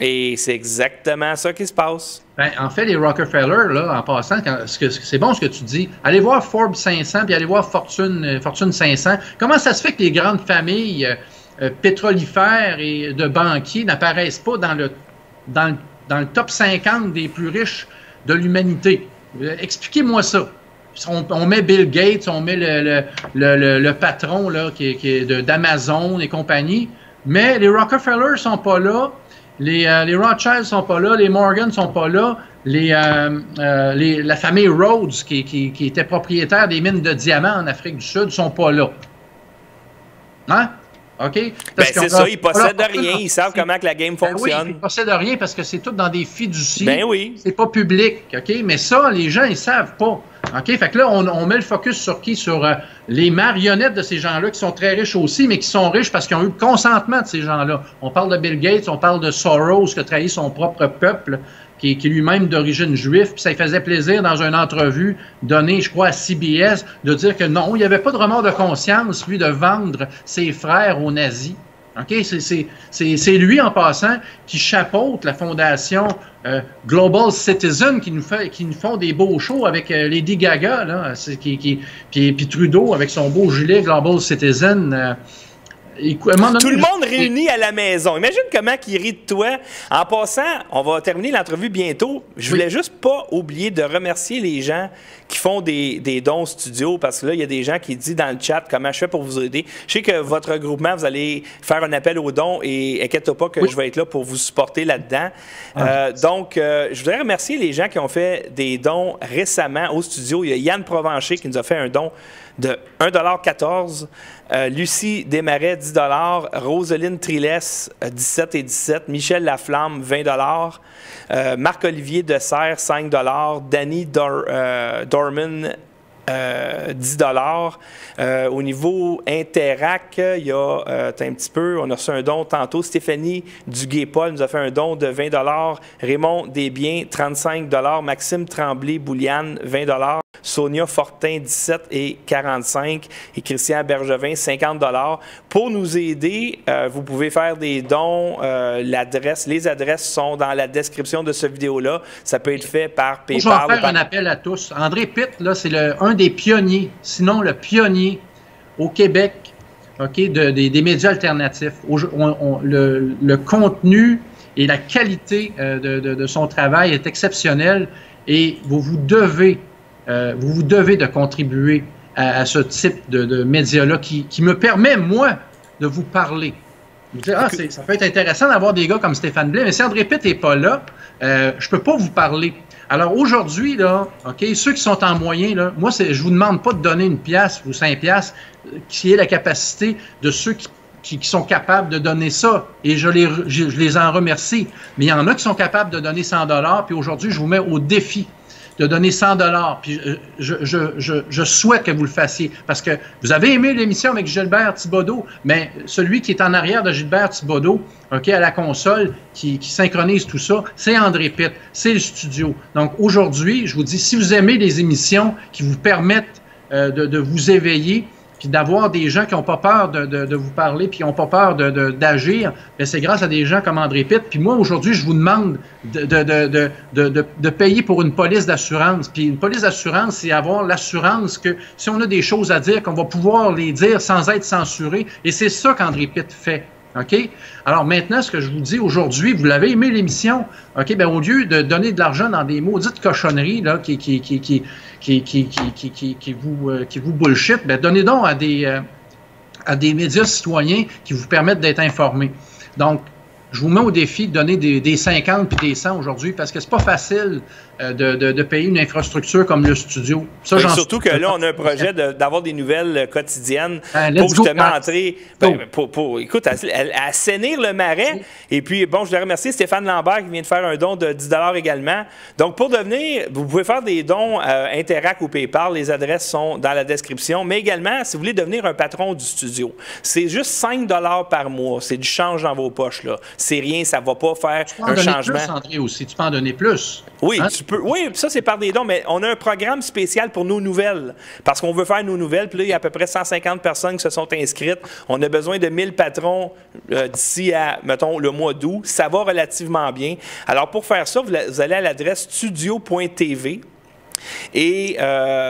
Et c'est exactement ça qui se passe. Ben, en fait, les Rockefeller, là, en passant, c'est bon ce que tu dis. Allez voir Forbes 500 puis allez voir Fortune 500. Comment ça se fait que les grandes familles pétrolifères et de banquiers n'apparaissent pas dans le top 50 des plus riches de l'humanité? Expliquez-moi ça. On met Bill Gates, on met le patron là, qui est d'Amazon et compagnie, mais les Rockefeller sont pas là, les Rothschild sont pas là, les Morgan sont pas là, la famille Rhodes, qui était propriétaire des mines de diamants en Afrique du Sud, sont pas là. Hein? OK? C'est ça, ils possèdent rien, ils savent comment que la game fonctionne. Oui, ils possèdent rien parce que c'est tout dans des fiducies. Ben oui. C'est pas public, OK? Mais ça, les gens, ils savent pas. OK? Fait que là, on met le focus sur qui? Sur les marionnettes de ces gens-là qui sont très riches aussi, mais qui sont riches parce qu'ils ont eu le consentement de ces gens-là. On parle de Bill Gates, on parle de Soros qui a trahi son propre peuple, qui est lui-même d'origine juive, puis ça lui faisait plaisir dans une entrevue donnée, je crois, à CBS, de dire que non, il n'y avait pas de remords de conscience, lui, de vendre ses frères aux nazis. OK? C'est lui, en passant, qui chapeaute la fondation Global Citizen, qui nous font des beaux shows avec Lady Gaga, là, puis Trudeau avec son beau gilet Global Citizen. Tout le monde réuni à la maison. Imagine comment il rit de toi. En passant, on va terminer l'entrevue bientôt. Je voulais juste pas oublier de remercier les gens qui font des dons studio, parce que là, il y a des gens qui disent dans le chat comment je fais pour vous aider. Je sais que votre regroupement, vous allez faire un appel aux dons et inquiète-toi pas que je vais être là pour vous supporter là-dedans. Donc, je voudrais remercier les gens qui ont fait des dons récemment au studio. Il y a Yann Provencher qui nous a fait un don de 1,14 $, Lucie Desmarais, 10 $, Roseline Triles, 17 et 17 $, Michel Laflamme, 20 $, Marc-Olivier Dessert, 5 $, Danny Dorman, 10 $. Au niveau Interac, il y a un petit peu, on a reçu un don tantôt. Stéphanie Duguay-Paul nous a fait un don de 20 $. Raymond Desbiens, 35 $. Maxime Tremblay-Bouliane, 20 $. Sonia Fortin, 17 et 45 $. Et Christian Bergevin, 50 $. Pour nous aider, vous pouvez faire des dons. Les adresses sont dans la description de cette vidéo-là. Ça peut être fait par PayPal. Je vais faire un appel à tous. André Pitt, là, c'est un des pionniers, sinon le pionnier au Québec, OK, des médias alternatifs. Le contenu et la qualité de son travail est exceptionnel et vous vous devez de contribuer à ce type de médias-là qui me permet, moi, de vous parler. Vous dire, ça peut être intéressant d'avoir des gars comme Stéphane Blais, mais si André Pitt n'est pas là, je ne peux pas vous parler. Alors aujourd'hui, là, OK, ceux qui sont en moyen, là, moi, je ne vous demande pas de donner 1 piastre ou 5 piastres, qui est la capacité de ceux qui sont capables de donner ça. Et je les en remercie. Mais il y en a qui sont capables de donner 100 $, puis aujourd'hui, je vous mets au défi de donner 100 $. Puis je souhaite que vous le fassiez. Parce que vous avez aimé l'émission avec Gilbert Thibodeau, mais celui qui est en arrière de Gilbert Thibodeau, OK, à la console, qui synchronise tout ça, c'est André Pitt, c'est le studio. Donc aujourd'hui, je vous dis, si vous aimez les émissions qui vous permettent de vous éveiller, puis d'avoir des gens qui n'ont pas peur de vous parler, puis qui n'ont pas peur d'agir, c'est grâce à des gens comme André Pitre. Puis moi, aujourd'hui, je vous demande de payer pour une police d'assurance. Puis une police d'assurance, c'est avoir l'assurance que si on a des choses à dire, qu'on va pouvoir les dire sans être censuré. Et c'est ça qu'André Pitre fait. OK? Alors maintenant, ce que je vous dis aujourd'hui, vous l'avez aimé l'émission, OK? Bien, au lieu de donner de l'argent dans des maudites cochonneries là, qui vous bullshit, bien, donnez donc à des médias citoyens qui vous permettent d'être informés. Donc, je vous mets au défi de donner des 50 puis des 100 aujourd'hui parce que c'est pas facile de payer une infrastructure comme le studio. Ça, surtout que là, on a un projet d'avoir des nouvelles quotidiennes pour justement entrer, écoute, à assainir le marais. Et puis, bon, je voudrais remercier Stéphane Lambert qui vient de faire un don de 10 $ également. Donc, pour devenir, vous pouvez faire des dons Interac ou PayPal. Les adresses sont dans la description. Mais également, si vous voulez devenir un patron du studio, c'est juste 5 $ par mois. C'est du change dans vos poches, là. C'est rien, ça ne va pas faire un changement. Plus, André, aussi. Tu peux en donner plus. Oui, tu peux. Oui, ça, c'est par des dons, mais on a un programme spécial pour nos nouvelles. Parce qu'on veut faire nos nouvelles, puis là, il y a à peu près 150 personnes qui se sont inscrites. On a besoin de 1000 patrons d'ici à, mettons, le mois d'août. Ça va relativement bien. Alors, pour faire ça, vous allez à l'adresse studio.tv. Et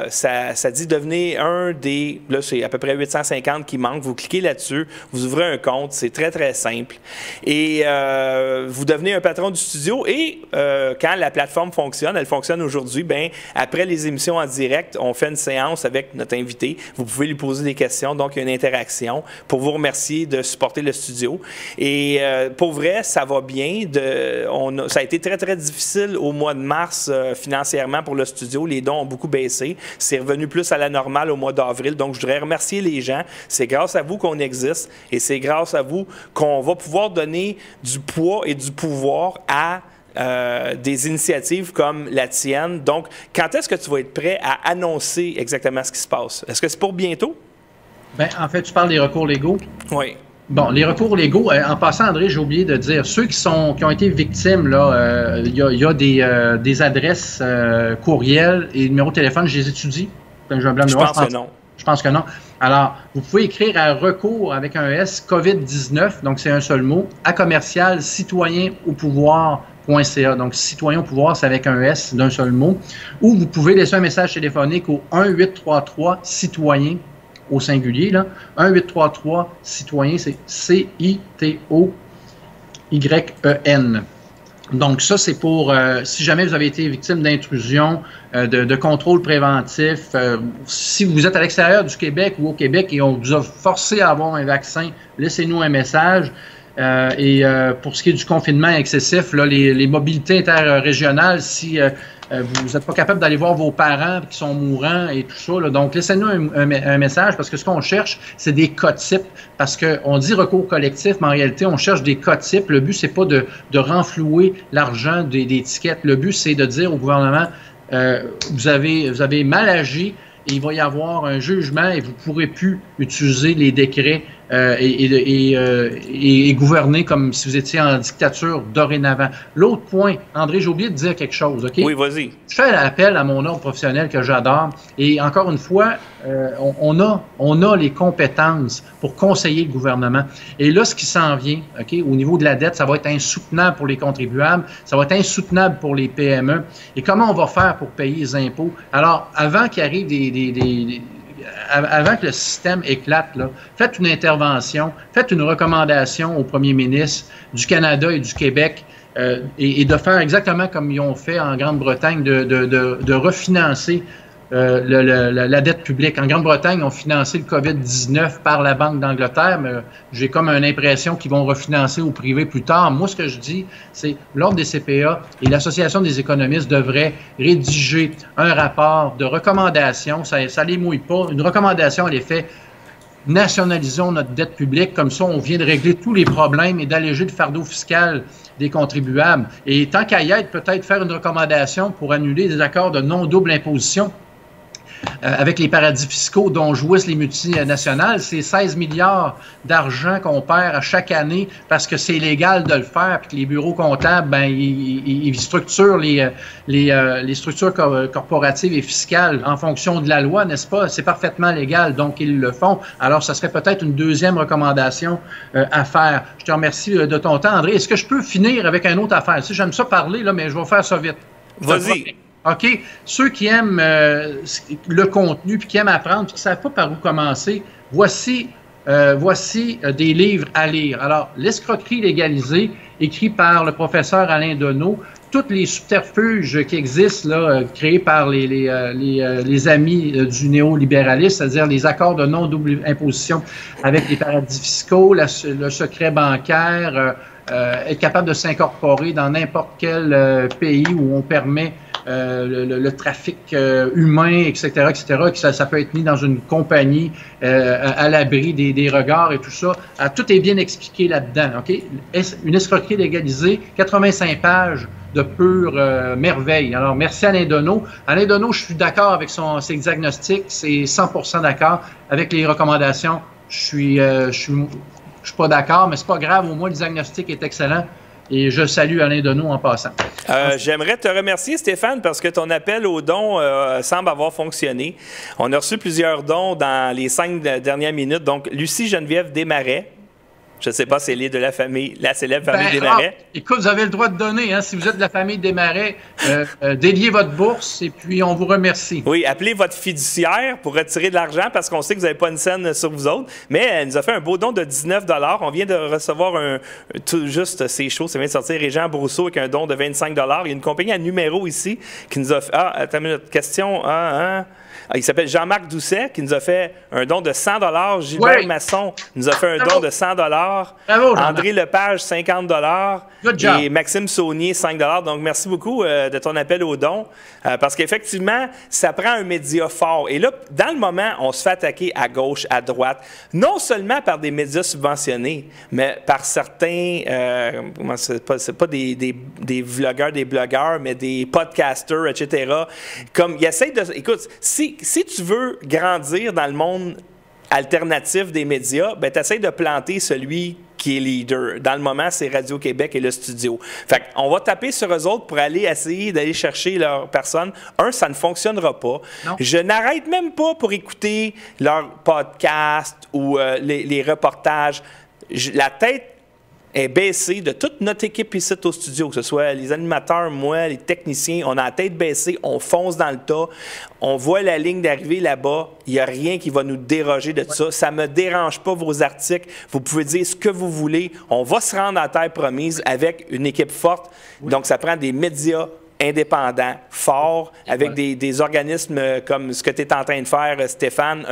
ça dit devenez un des... Là, c'est à peu près 850 qui manquent. Vous cliquez là-dessus, vous ouvrez un compte. C'est très, très simple. Et vous devenez un patron du studio. Et quand la plateforme fonctionne, elle fonctionne aujourd'hui, bien, après les émissions en direct, on fait une séance avec notre invité. Vous pouvez lui poser des questions. Donc, il y a une interaction pour vous remercier de supporter le studio. Et pour vrai, ça va bien. Ça a été très, très difficile au mois de mars financièrement pour le studio. Les dons ont beaucoup baissé. C'est revenu plus à la normale au mois d'avril. Donc, je voudrais remercier les gens. C'est grâce à vous qu'on existe et c'est grâce à vous qu'on va pouvoir donner du poids et du pouvoir à des initiatives comme la tienne. Donc, quand est-ce que tu vas être prêt à annoncer exactement ce qui se passe? Est-ce que c'est pour bientôt? Bien, en fait, tu parles des recours légaux? Oui. Bon, les recours légaux, en passant, André, j'ai oublié de dire, ceux qui ont été victimes, là, il y a des adresses courriels et numéros de téléphone, je les étudie. Je pense que non. Je pense que non. Alors, vous pouvez écrire à recours avec un S, COVID-19, donc c'est un seul mot, à commercial citoyenauPouvoir.ca. Donc, citoyen au pouvoir, c'est avec un S d'un seul mot. Ou vous pouvez laisser un message téléphonique au 1-833-citoyen au singulier, là. 1-833-citoyen, c'est C-I-T-O-Y-E-N. Donc, ça, c'est pour, si jamais vous avez été victime d'intrusion, de contrôle préventif, si vous êtes à l'extérieur du Québec ou au Québec et on vous a forcé à avoir un vaccin, laissez-nous un message. Pour ce qui est du confinement excessif, là, les mobilités interrégionales, si vous n'êtes pas capable d'aller voir vos parents qui sont mourants et tout ça, là, donc laissez-nous un message parce que ce qu'on cherche, c'est des cas types. Parce qu'on dit recours collectif, mais en réalité, on cherche des cas types. Le but, c'est pas de renflouer l'argent des tickets. Le but, c'est de dire au gouvernement, vous avez mal agi, et il va y avoir un jugement et vous ne pourrez plus utiliser les décrets et gouverner comme si vous étiez en dictature dorénavant. L'autre point, André, j'ai oublié de dire quelque chose, OK? Oui, vas-y. Je fais appel à mon ordre professionnel que j'adore et encore une fois, on a les compétences pour conseiller le gouvernement. Et là, ce qui s'en vient, OK, au niveau de la dette, ça va être insoutenable pour les contribuables, ça va être insoutenable pour les PME. Et comment on va faire pour payer les impôts? Alors, avant qu'il arrive avant que le système éclate, là, faites une intervention, faites une recommandation au premier ministre du Canada et du Québec et de faire exactement comme ils ont fait en Grande-Bretagne, de refinancer la dette publique. En Grande-Bretagne, ils ont financé le COVID-19 par la Banque d'Angleterre, mais j'ai comme une impression qu'ils vont refinancer au privé plus tard. Moi, ce que je dis, c'est l'Ordre des CPA et l'Association des économistes devraient rédiger un rapport de recommandation. Ça les mouille pas. Une recommandation, elle est faite. Nationalisons notre dette publique. Comme ça, on vient de régler tous les problèmes et d'alléger le fardeau fiscal des contribuables. Et tant qu'à y être, peut-être faire une recommandation pour annuler des accords de non-double imposition. avec les paradis fiscaux dont jouissent les multinationales. C'est 16 milliards d'argent qu'on perd à chaque année parce que c'est légal de le faire, puis que les bureaux comptables, ben, ils structurent les structures corporatives et fiscales en fonction de la loi, n'est-ce pas? C'est parfaitement légal, donc ils le font. Alors, ça serait peut-être une deuxième recommandation à faire. Je te remercie de ton temps, André. Est-ce que je peux finir avec une autre affaire? Si j'aime ça parler, là, mais je vais faire ça vite. Vas-y. OK. Ceux qui aiment le contenu, puis qui aiment apprendre, puis qui ne savent pas par où commencer, voici des livres à lire. Alors, L'escroquerie légalisée, écrit par le professeur Alain Deneau, toutes les subterfuges qui existent, là, créés par les amis du néolibéralisme, c'est-à-dire les accords de non-double imposition avec les paradis fiscaux, le secret bancaire, être capable de s'incorporer dans n'importe quel pays où on permet le trafic humain, etc., que ça peut être mis dans une compagnie à l'abri des regards et tout ça. Tout est bien expliqué là-dedans. OK? Une escroquerie légalisée, 85 pages de pure merveille. Alors, merci Alain Deneau. Alain Deneau, je suis d'accord avec ses diagnostics, c'est 100% d'accord. Avec les recommandations, je suis pas d'accord, mais c'est pas grave, au moins le diagnostic est excellent. Et je salue Alain Deneau en passant. J'aimerais te remercier, Stéphane, parce que ton appel aux dons semble avoir fonctionné. On a reçu plusieurs dons dans les 5 dernières minutes. Donc, Lucie Geneviève Desmarais. Je ne sais pas si elle est de la célèbre famille Desmarais. Écoute, vous avez le droit de donner. Hein, si vous êtes de la famille Desmarais, déliez votre bourse et puis on vous remercie. Oui, appelez votre fiduciaire pour retirer de l'argent parce qu'on sait que vous n'avez pas une scène sur vous autres. Mais elle nous a fait un beau don de 19 $. On vient de recevoir juste, c'est chaud, ça vient de sortir, Régent Brousseau avec un don de 25 $. Il y a une compagnie à numéro ici qui nous a fait... attends une minute, question... il s'appelle Jean-Marc Doucet qui nous a fait un don de 100 $. Gilbert Masson nous a fait un don de 100 $. Bravo, André Lepage, 50 $. Et Maxime Saunier, 5 $. Donc, merci beaucoup de ton appel aux dons. Parce qu'effectivement, ça prend un média fort. Et là, dans le moment, on se fait attaquer à gauche, à droite, non seulement par des médias subventionnés, mais par certains, c'est pas des vlogueurs, des blogueurs, mais des podcasters, etc. Comme, ils essayent de... Écoute, si tu veux grandir dans le monde alternatif des médias, ben, tu essaies de planter celui qui est leader. Dans le moment, c'est Radio-Québec et le studio. Fait qu'on va taper sur eux autres pour aller essayer d'aller chercher leur personne. Ça ne fonctionnera pas. Non. Je n'arrête même pas pour écouter leur podcast ou les reportages. La tête est baissée de toute notre équipe ici au studio, que ce soit les animateurs, moi, les techniciens. On a la tête baissée, on fonce dans le tas, on voit la ligne d'arrivée là-bas. Il n'y a rien qui va nous déroger de ça. Ça ne me dérange pas vos articles. Vous pouvez dire ce que vous voulez. On va se rendre à terre promise avec une équipe forte. Oui. Donc, ça prend des médias indépendants, forts, avec des organismes comme ce que tu es en train de faire, Stéphane,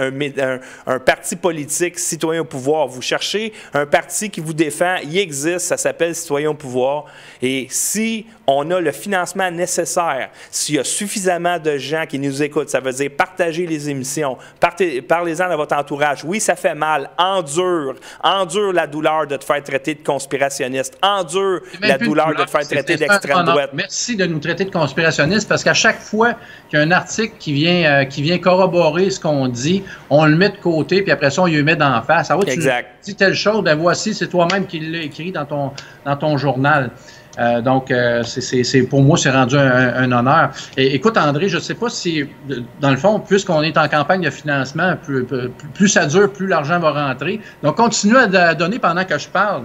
un parti politique, Citoyens au pouvoir. Vous cherchez un parti qui vous défend, il existe, ça s'appelle Citoyens au pouvoir. Et si on a le financement nécessaire, s'il y a suffisamment de gens qui nous écoutent, ça veut dire partager les émissions, parlez-en à votre entourage. Oui, ça fait mal, endure la douleur de te faire traiter de conspirationniste, endure la douleur de te faire traiter d'extrême droite. Merci de nous traiter de conspirationniste parce qu'à chaque fois qu'il y a un article qui vient corroborer ce qu'on dit, on le met de côté puis après ça on le met d'en face. Alors, exact. Tu dis telle chose, ben voici, c'est toi-même qui l'as écrit dans ton journal. Donc, pour moi, c'est rendu un honneur. Et, écoute, André, je ne sais pas si, dans le fond, puisqu'on est en campagne de financement, plus ça dure, plus l'argent va rentrer. Donc, continue à donner pendant que je parle.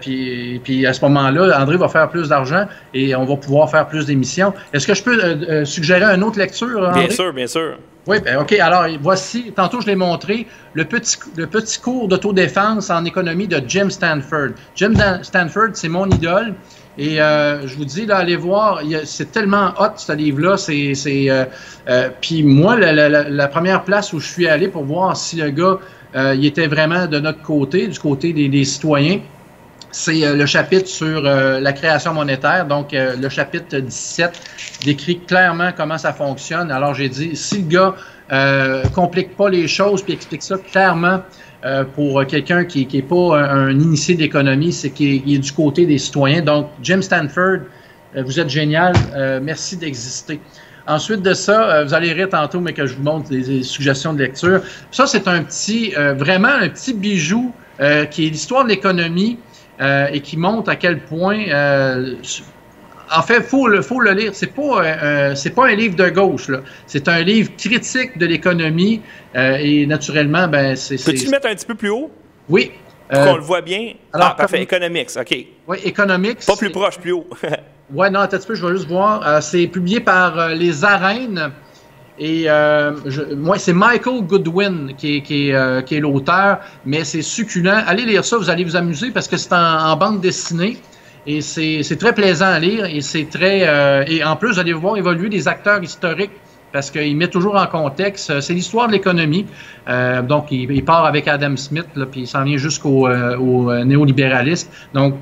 Puis à ce moment-là, André va faire plus d'argent et on va pouvoir faire plus d'émissions. Est-ce que je peux suggérer une autre lecture, André? Bien sûr, bien sûr. Oui, bien, OK. Alors, voici, tantôt je l'ai montré, le petit cours d'autodéfense en économie de Jim Stanford. Jim Stanford, c'est mon idole. Et je vous dis, là, allez voir, c'est tellement hot, ce livre-là. Puis moi, la première place où je suis allé pour voir si le gars, il était vraiment de notre côté, du côté des citoyens, c'est le chapitre sur la création monétaire. Donc, le chapitre 17 décrit clairement comment ça fonctionne. Alors, j'ai dit, si le gars complique pas les choses puis explique ça clairement pour quelqu'un qui n'est pas un initié d'économie, c'est qu'il est du côté des citoyens. Donc, Jim Stanford, vous êtes génial. Merci d'exister. Ensuite de ça, vous allez rire tantôt, mais que je vous montre des suggestions de lecture. Ça, c'est un petit, vraiment un petit bijou qui est l'histoire de l'économie et qui montre à quel point... en fait, faut le lire. C'est pas un livre de gauche, là. C'est un livre critique de l'économie et naturellement, ben c'est. Peux-tu le mettre un petit peu plus haut? Oui. Pour qu'on le voit bien. Alors, parfait. Economics, OK. Oui, Economics. Pas plus proche, plus haut. Oui, non, attends un petit peu, je vais juste voir. C'est publié par Les Arènes. Et moi, c'est Michael Goodwin qui est l'auteur, mais c'est succulent. Allez lire ça, vous allez vous amuser parce que c'est en bande dessinée. Et c'est très plaisant à lire et c'est très... et en plus, vous allez voir évoluer des acteurs historiques parce qu'il met toujours en contexte. C'est l'histoire de l'économie. Donc, il part avec Adam Smith, là, puis il s'en vient jusqu'au néolibéralisme. Donc,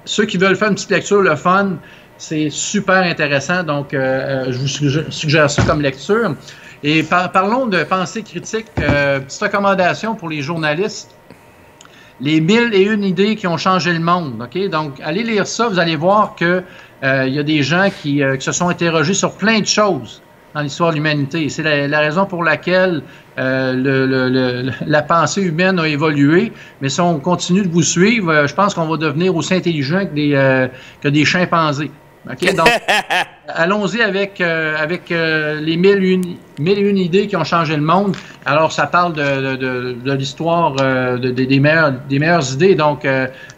ceux qui veulent faire une petite lecture, le fun, c'est super intéressant. Donc, je vous suggère ça comme lecture. Et parlons de pensée critique. Petite recommandation pour les journalistes. Les 1001 idées qui ont changé le monde. Ok, donc, allez lire ça. Vous allez voir que il y a des gens qui se sont interrogés sur plein de choses dans l'histoire de l'humanité. C'est la raison pour laquelle la pensée humaine a évolué. Mais si on continue de vous suivre, je pense qu'on va devenir aussi intelligent que des chimpanzés. OK, donc, allons-y avec les 1001 idées qui ont changé le monde. Alors, ça parle de l'histoire des meilleures idées. Donc,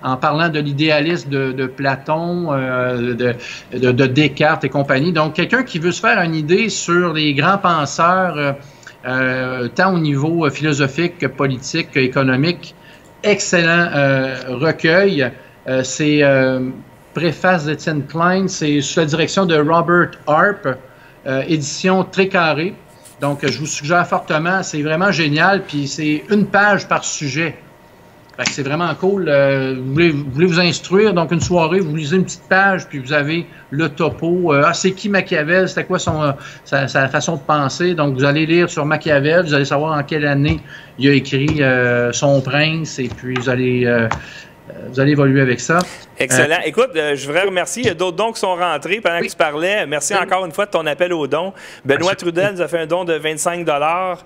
en parlant de l'idéalisme de Platon, de Descartes et compagnie. Donc, quelqu'un qui veut se faire une idée sur les grands penseurs, tant au niveau philosophique que politique, que économique, excellent recueil. C'est... préface d'Étienne Klein, c'est sous la direction de Robert Harp, édition très carrée. Donc, je vous suggère fortement, c'est vraiment génial, puis c'est une page par sujet. Fait que c'est vraiment cool. Vous voulez vous instruire, donc une soirée, vous lisez une petite page, puis vous avez le topo. C'est qui Machiavel? C'était quoi sa façon de penser? Donc, vous allez lire sur Machiavel, vous allez savoir en quelle année il a écrit Son Prince, et puis vous allez évoluer avec ça. Excellent. Écoute, je voudrais remercier. Il y a d'autres dons qui sont rentrés pendant que tu parlais. Merci encore une fois de ton appel aux dons. Benoît Trudel nous a fait un don de 25 $.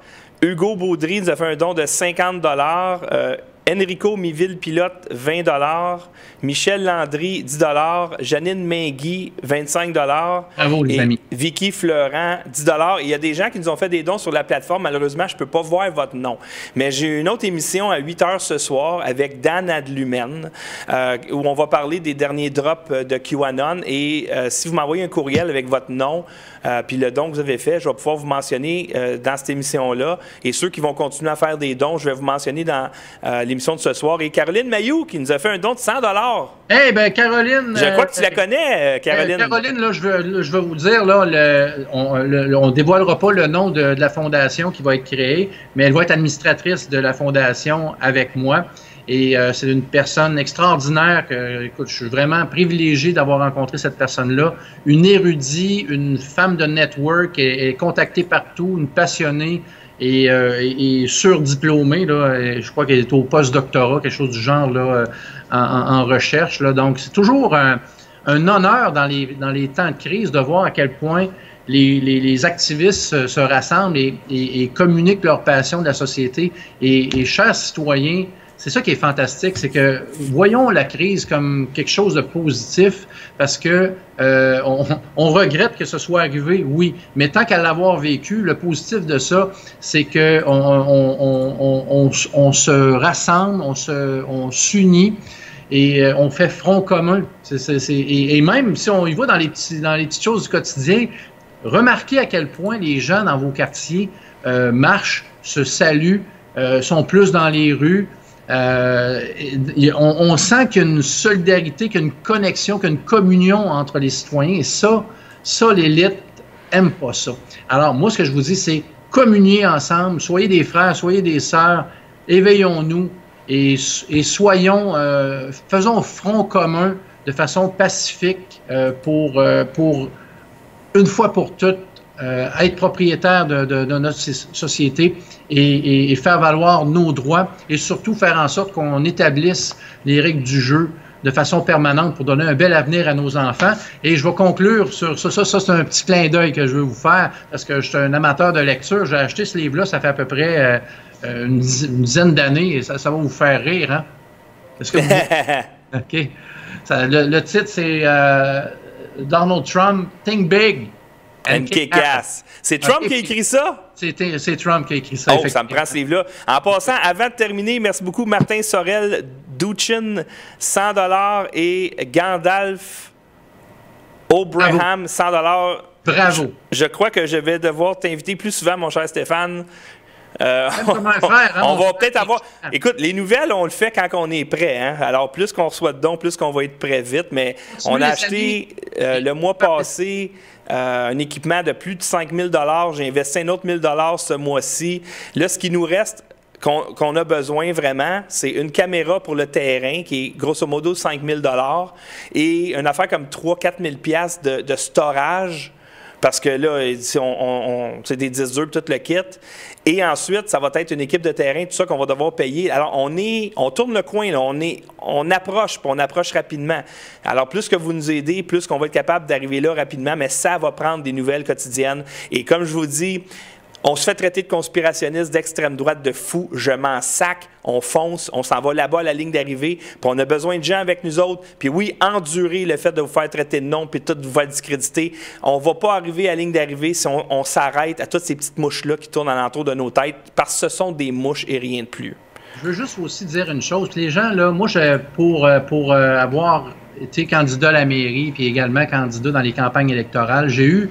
Hugo Baudry nous a fait un don de 50 $. Enrico Miville-Pilote, 20 $. Michel Landry, 10 $. Janine Mingui, 25 $. Bravo, les amis. Vicky Fleurant, 10 $. Il y a des gens qui nous ont fait des dons sur la plateforme. Malheureusement, je ne peux pas voir votre nom. Mais j'ai une autre émission à 8 h ce soir avec Dan Adlumen, où on va parler des derniers drops de QAnon. Et si vous m'envoyez un courriel avec votre nom, puis le don que vous avez fait, je vais pouvoir vous mentionner dans cette émission-là. Et ceux qui vont continuer à faire des dons, je vais vous mentionner dans l'émission de ce soir. Et Caroline Mailloux qui nous a fait un don de 100 $. Eh bien, Caroline... Je crois que tu la connais, Caroline. Caroline, là, je vais vous dire, là, on ne dévoilera pas le nom de la fondation qui va être créée, mais elle va être administratrice de la fondation avec moi. Et c'est une personne extraordinaire écoute, je suis vraiment privilégié d'avoir rencontré cette personne-là. Une érudite, une femme de network, elle est contactée partout, une passionnée et surdiplômée. Là, je crois qu'elle est au post-doctorat, quelque chose du genre là, en recherche. Là. Donc, c'est toujours un honneur dans les temps de crise de voir à quel point les activistes se rassemblent et communiquent leur passion de la société. Et chers citoyens, c'est ça qui est fantastique, c'est que voyons la crise comme quelque chose de positif parce que on regrette que ce soit arrivé, oui, mais tant qu'à l'avoir vécu, le positif de ça, c'est que on se rassemble, on s'unit et on fait front commun. Et même si on y va dans les petites choses du quotidien, remarquez à quel point les gens dans vos quartiers marchent, se saluent, sont plus dans les rues. On sent qu'il y a une solidarité, qu'il y a une connexion, qu'il y a une communion entre les citoyens. Et ça l'élite aime pas ça. Alors, moi, ce que je vous dis, c'est communier ensemble, soyez des frères, soyez des sœurs, éveillons-nous et soyons, faisons front commun de façon pacifique pour une fois pour toutes, être propriétaire de notre société et faire valoir nos droits et surtout faire en sorte qu'on établisse les règles du jeu de façon permanente pour donner un bel avenir à nos enfants. Et je vais conclure sur ça. Ça, c'est un petit clin d'œil que je veux vous faire parce que je suis un amateur de lecture. J'ai acheté ce livre-là, ça fait à peu près une dizaine d'années et ça va vous faire rire. Hein? Est-ce que vous... OK. Le titre, c'est Donald Trump, Think Big. And kick ass. C'est Trump qui a écrit ça? C'est Trump qui a écrit ça. Oh, ça me prend ce livre-là. En passant, avant de terminer, merci beaucoup Martin Sorel, Duchin, 100$ et Gandalf Obraham, 100$. Bravo. Je crois que je vais devoir t'inviter plus souvent, mon cher Stéphane. On va peut-être avoir... Écoute, les nouvelles, on le fait quand on est prêt. Hein? Alors, plus qu'on reçoit de dons, plus qu'on va être prêt vite. Mais on a acheté le mois passé un équipement de plus de 5 000 $. J'ai investi un autre 1 000 $ ce mois-ci. Là, ce qui nous reste, qu'on a besoin vraiment, c'est une caméra pour le terrain qui est grosso modo 5 000 $ et une affaire comme 3 000 – 4 000 de storage. Parce que là, c'est des 10 dur, tout le kit. Et ensuite, ça va être une équipe de terrain, tout ça qu'on va devoir payer. Alors, on tourne le coin, là, on approche, puis on approche rapidement. Alors, plus que vous nous aidez, plus qu'on va être capable d'arriver là rapidement, mais ça va prendre des nouvelles quotidiennes. Et comme je vous dis, on se fait traiter de conspirationniste d'extrême droite, de fou. Je m'en sac, on fonce, on s'en va là-bas à la ligne d'arrivée, puis on a besoin de gens avec nous autres. Puis oui, endurer le fait de vous faire traiter de non, puis tout vous faire discréditer. On ne va pas arriver à la ligne d'arrivée si on s'arrête à toutes ces petites mouches-là qui tournent alentour de nos têtes, parce que ce sont des mouches et rien de plus. Je veux juste aussi dire une chose. Les gens, là, moi, pour avoir été candidat à la mairie, puis également candidat dans les campagnes électorales, j'ai eu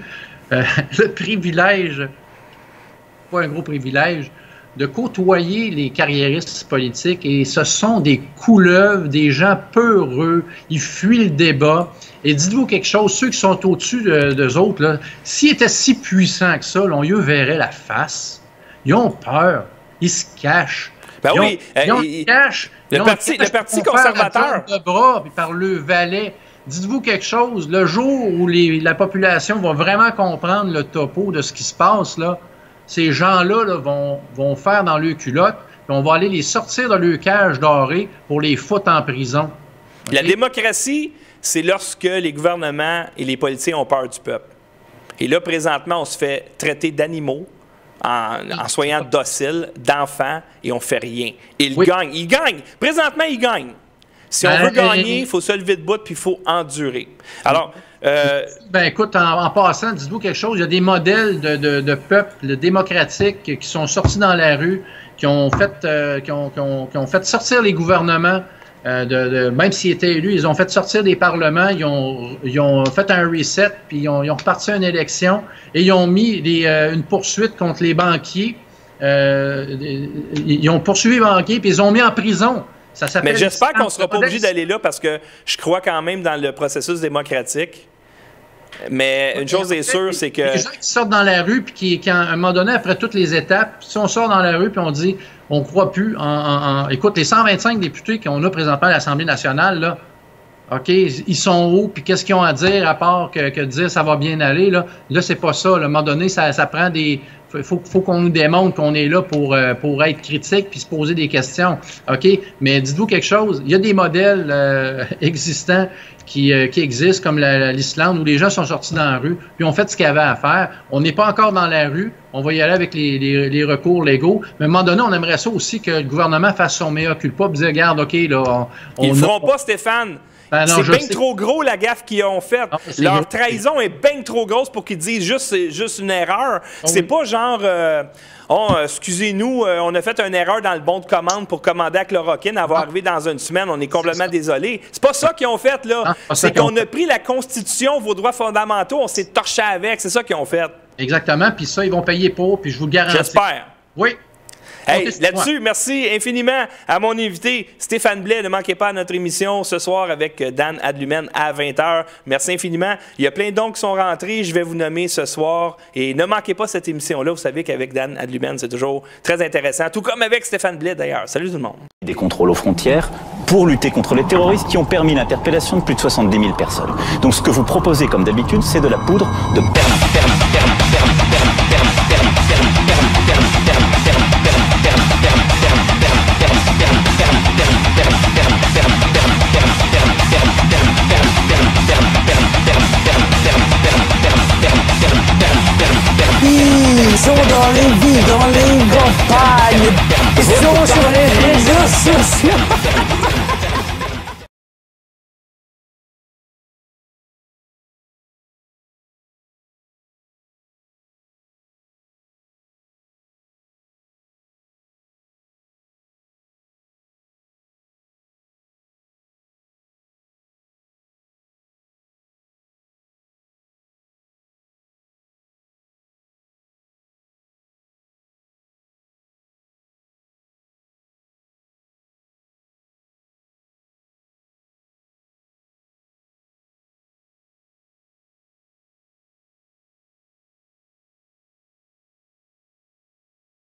le privilège... pas un gros privilège, de côtoyer les carriéristes politiques et ce sont des couleuvres, des gens peureux, ils fuient le débat. Et dites-vous quelque chose, ceux qui sont au-dessus d'eux autres, là, s'ils étaient si puissants que ça, on eux verrait la face. Ils ont peur, ils se cachent. Ben oui, ils se cachent. Le parti conservateur. De bras, puis par le valet. Dites-vous quelque chose, le jour où la population va vraiment comprendre le topo de ce qui se passe, là, ces gens-là là, vont faire dans leur culotte, puis on va aller les sortir de leur cage dorée pour les foutre en prison. Okay? La démocratie, c'est lorsque les gouvernements et les politiciens ont peur du peuple. Et là, présentement, on se fait traiter d'animaux en soyant dociles, d'enfants, et on ne fait rien. Ils gagnent. Ils gagnent. Présentement, ils gagnent. Si on veut gagner, il faut se lever de bout, puis il faut endurer. Alors... écoute, en passant, dites-vous quelque chose, il y a des modèles de peuples démocratiques qui sont sortis dans la rue, qui ont fait sortir les gouvernements, même s'ils étaient élus, ils ont fait sortir des parlements, ils ont fait un reset, puis ils ont reparti une élection, et ils ont mis une poursuite contre les banquiers. Ils ont poursuivi les banquiers, puis ils ont mis en prison. Mais j'espère qu'on ne sera pas obligé d'aller là parce que je crois quand même dans le processus démocratique. Mais une chose est sûre, c'est que... Les gens qui sortent dans la rue, puis qui, à un moment donné, après toutes les étapes, si on sort dans la rue, puis on dit, on ne croit plus Écoute, les 125 députés qu'on a présentement à l'Assemblée nationale, là, OK, ils sont où, puis qu'est-ce qu'ils ont à dire, à part que de dire ça va bien aller, là c'est pas ça. Là, à un moment donné, ça prend des... Faut qu'on nous démontre qu'on est là pour être critique puis se poser des questions. OK? Mais dites-vous quelque chose, il y a des modèles existants qui existent, comme l'Islande, où les gens sont sortis dans la rue, puis ont fait ce qu'ils avaient à faire. On n'est pas encore dans la rue, on va y aller avec les recours légaux. Mais à un moment donné, on aimerait ça aussi que le gouvernement fasse son mea culpa, puis dire, regarde, OK, là... Ils ne feront pas, Stéphane. C'est bien trop gros la gaffe qu'ils ont faite. Leur trahison est bien trop grosse pour qu'ils disent juste une erreur. C'est pas genre excusez-nous, on a fait une erreur dans le bon de commande pour commander à chloroquine, elle va arriver dans une semaine, on est complètement désolé. C'est pas ça qu'ils ont fait, là. C'est qu'on a pris la Constitution, vos droits fondamentaux, on s'est torché avec. C'est ça qu'ils ont fait. Exactement, puis ça, ils vont payer pour, puis je vous le garantis. J'espère. Oui. Hey, là-dessus, merci infiniment à mon invité Stéphane Blais. Ne manquez pas à notre émission ce soir avec Dan Adlumen à 20h. Merci infiniment. Il y a plein de dons qui sont rentrés. Je vais vous nommer ce soir. Et ne manquez pas cette émission-là. Vous savez qu'avec Dan Adlumen, c'est toujours très intéressant. Tout comme avec Stéphane Blais, d'ailleurs. Salut tout le monde. Des contrôles aux frontières pour lutter contre les terroristes qui ont permis l'interpellation de plus de 70 000 personnes. Donc ce que vous proposez, comme d'habitude, c'est de la poudre de perlimpinpin. sur les réseaux sociaux.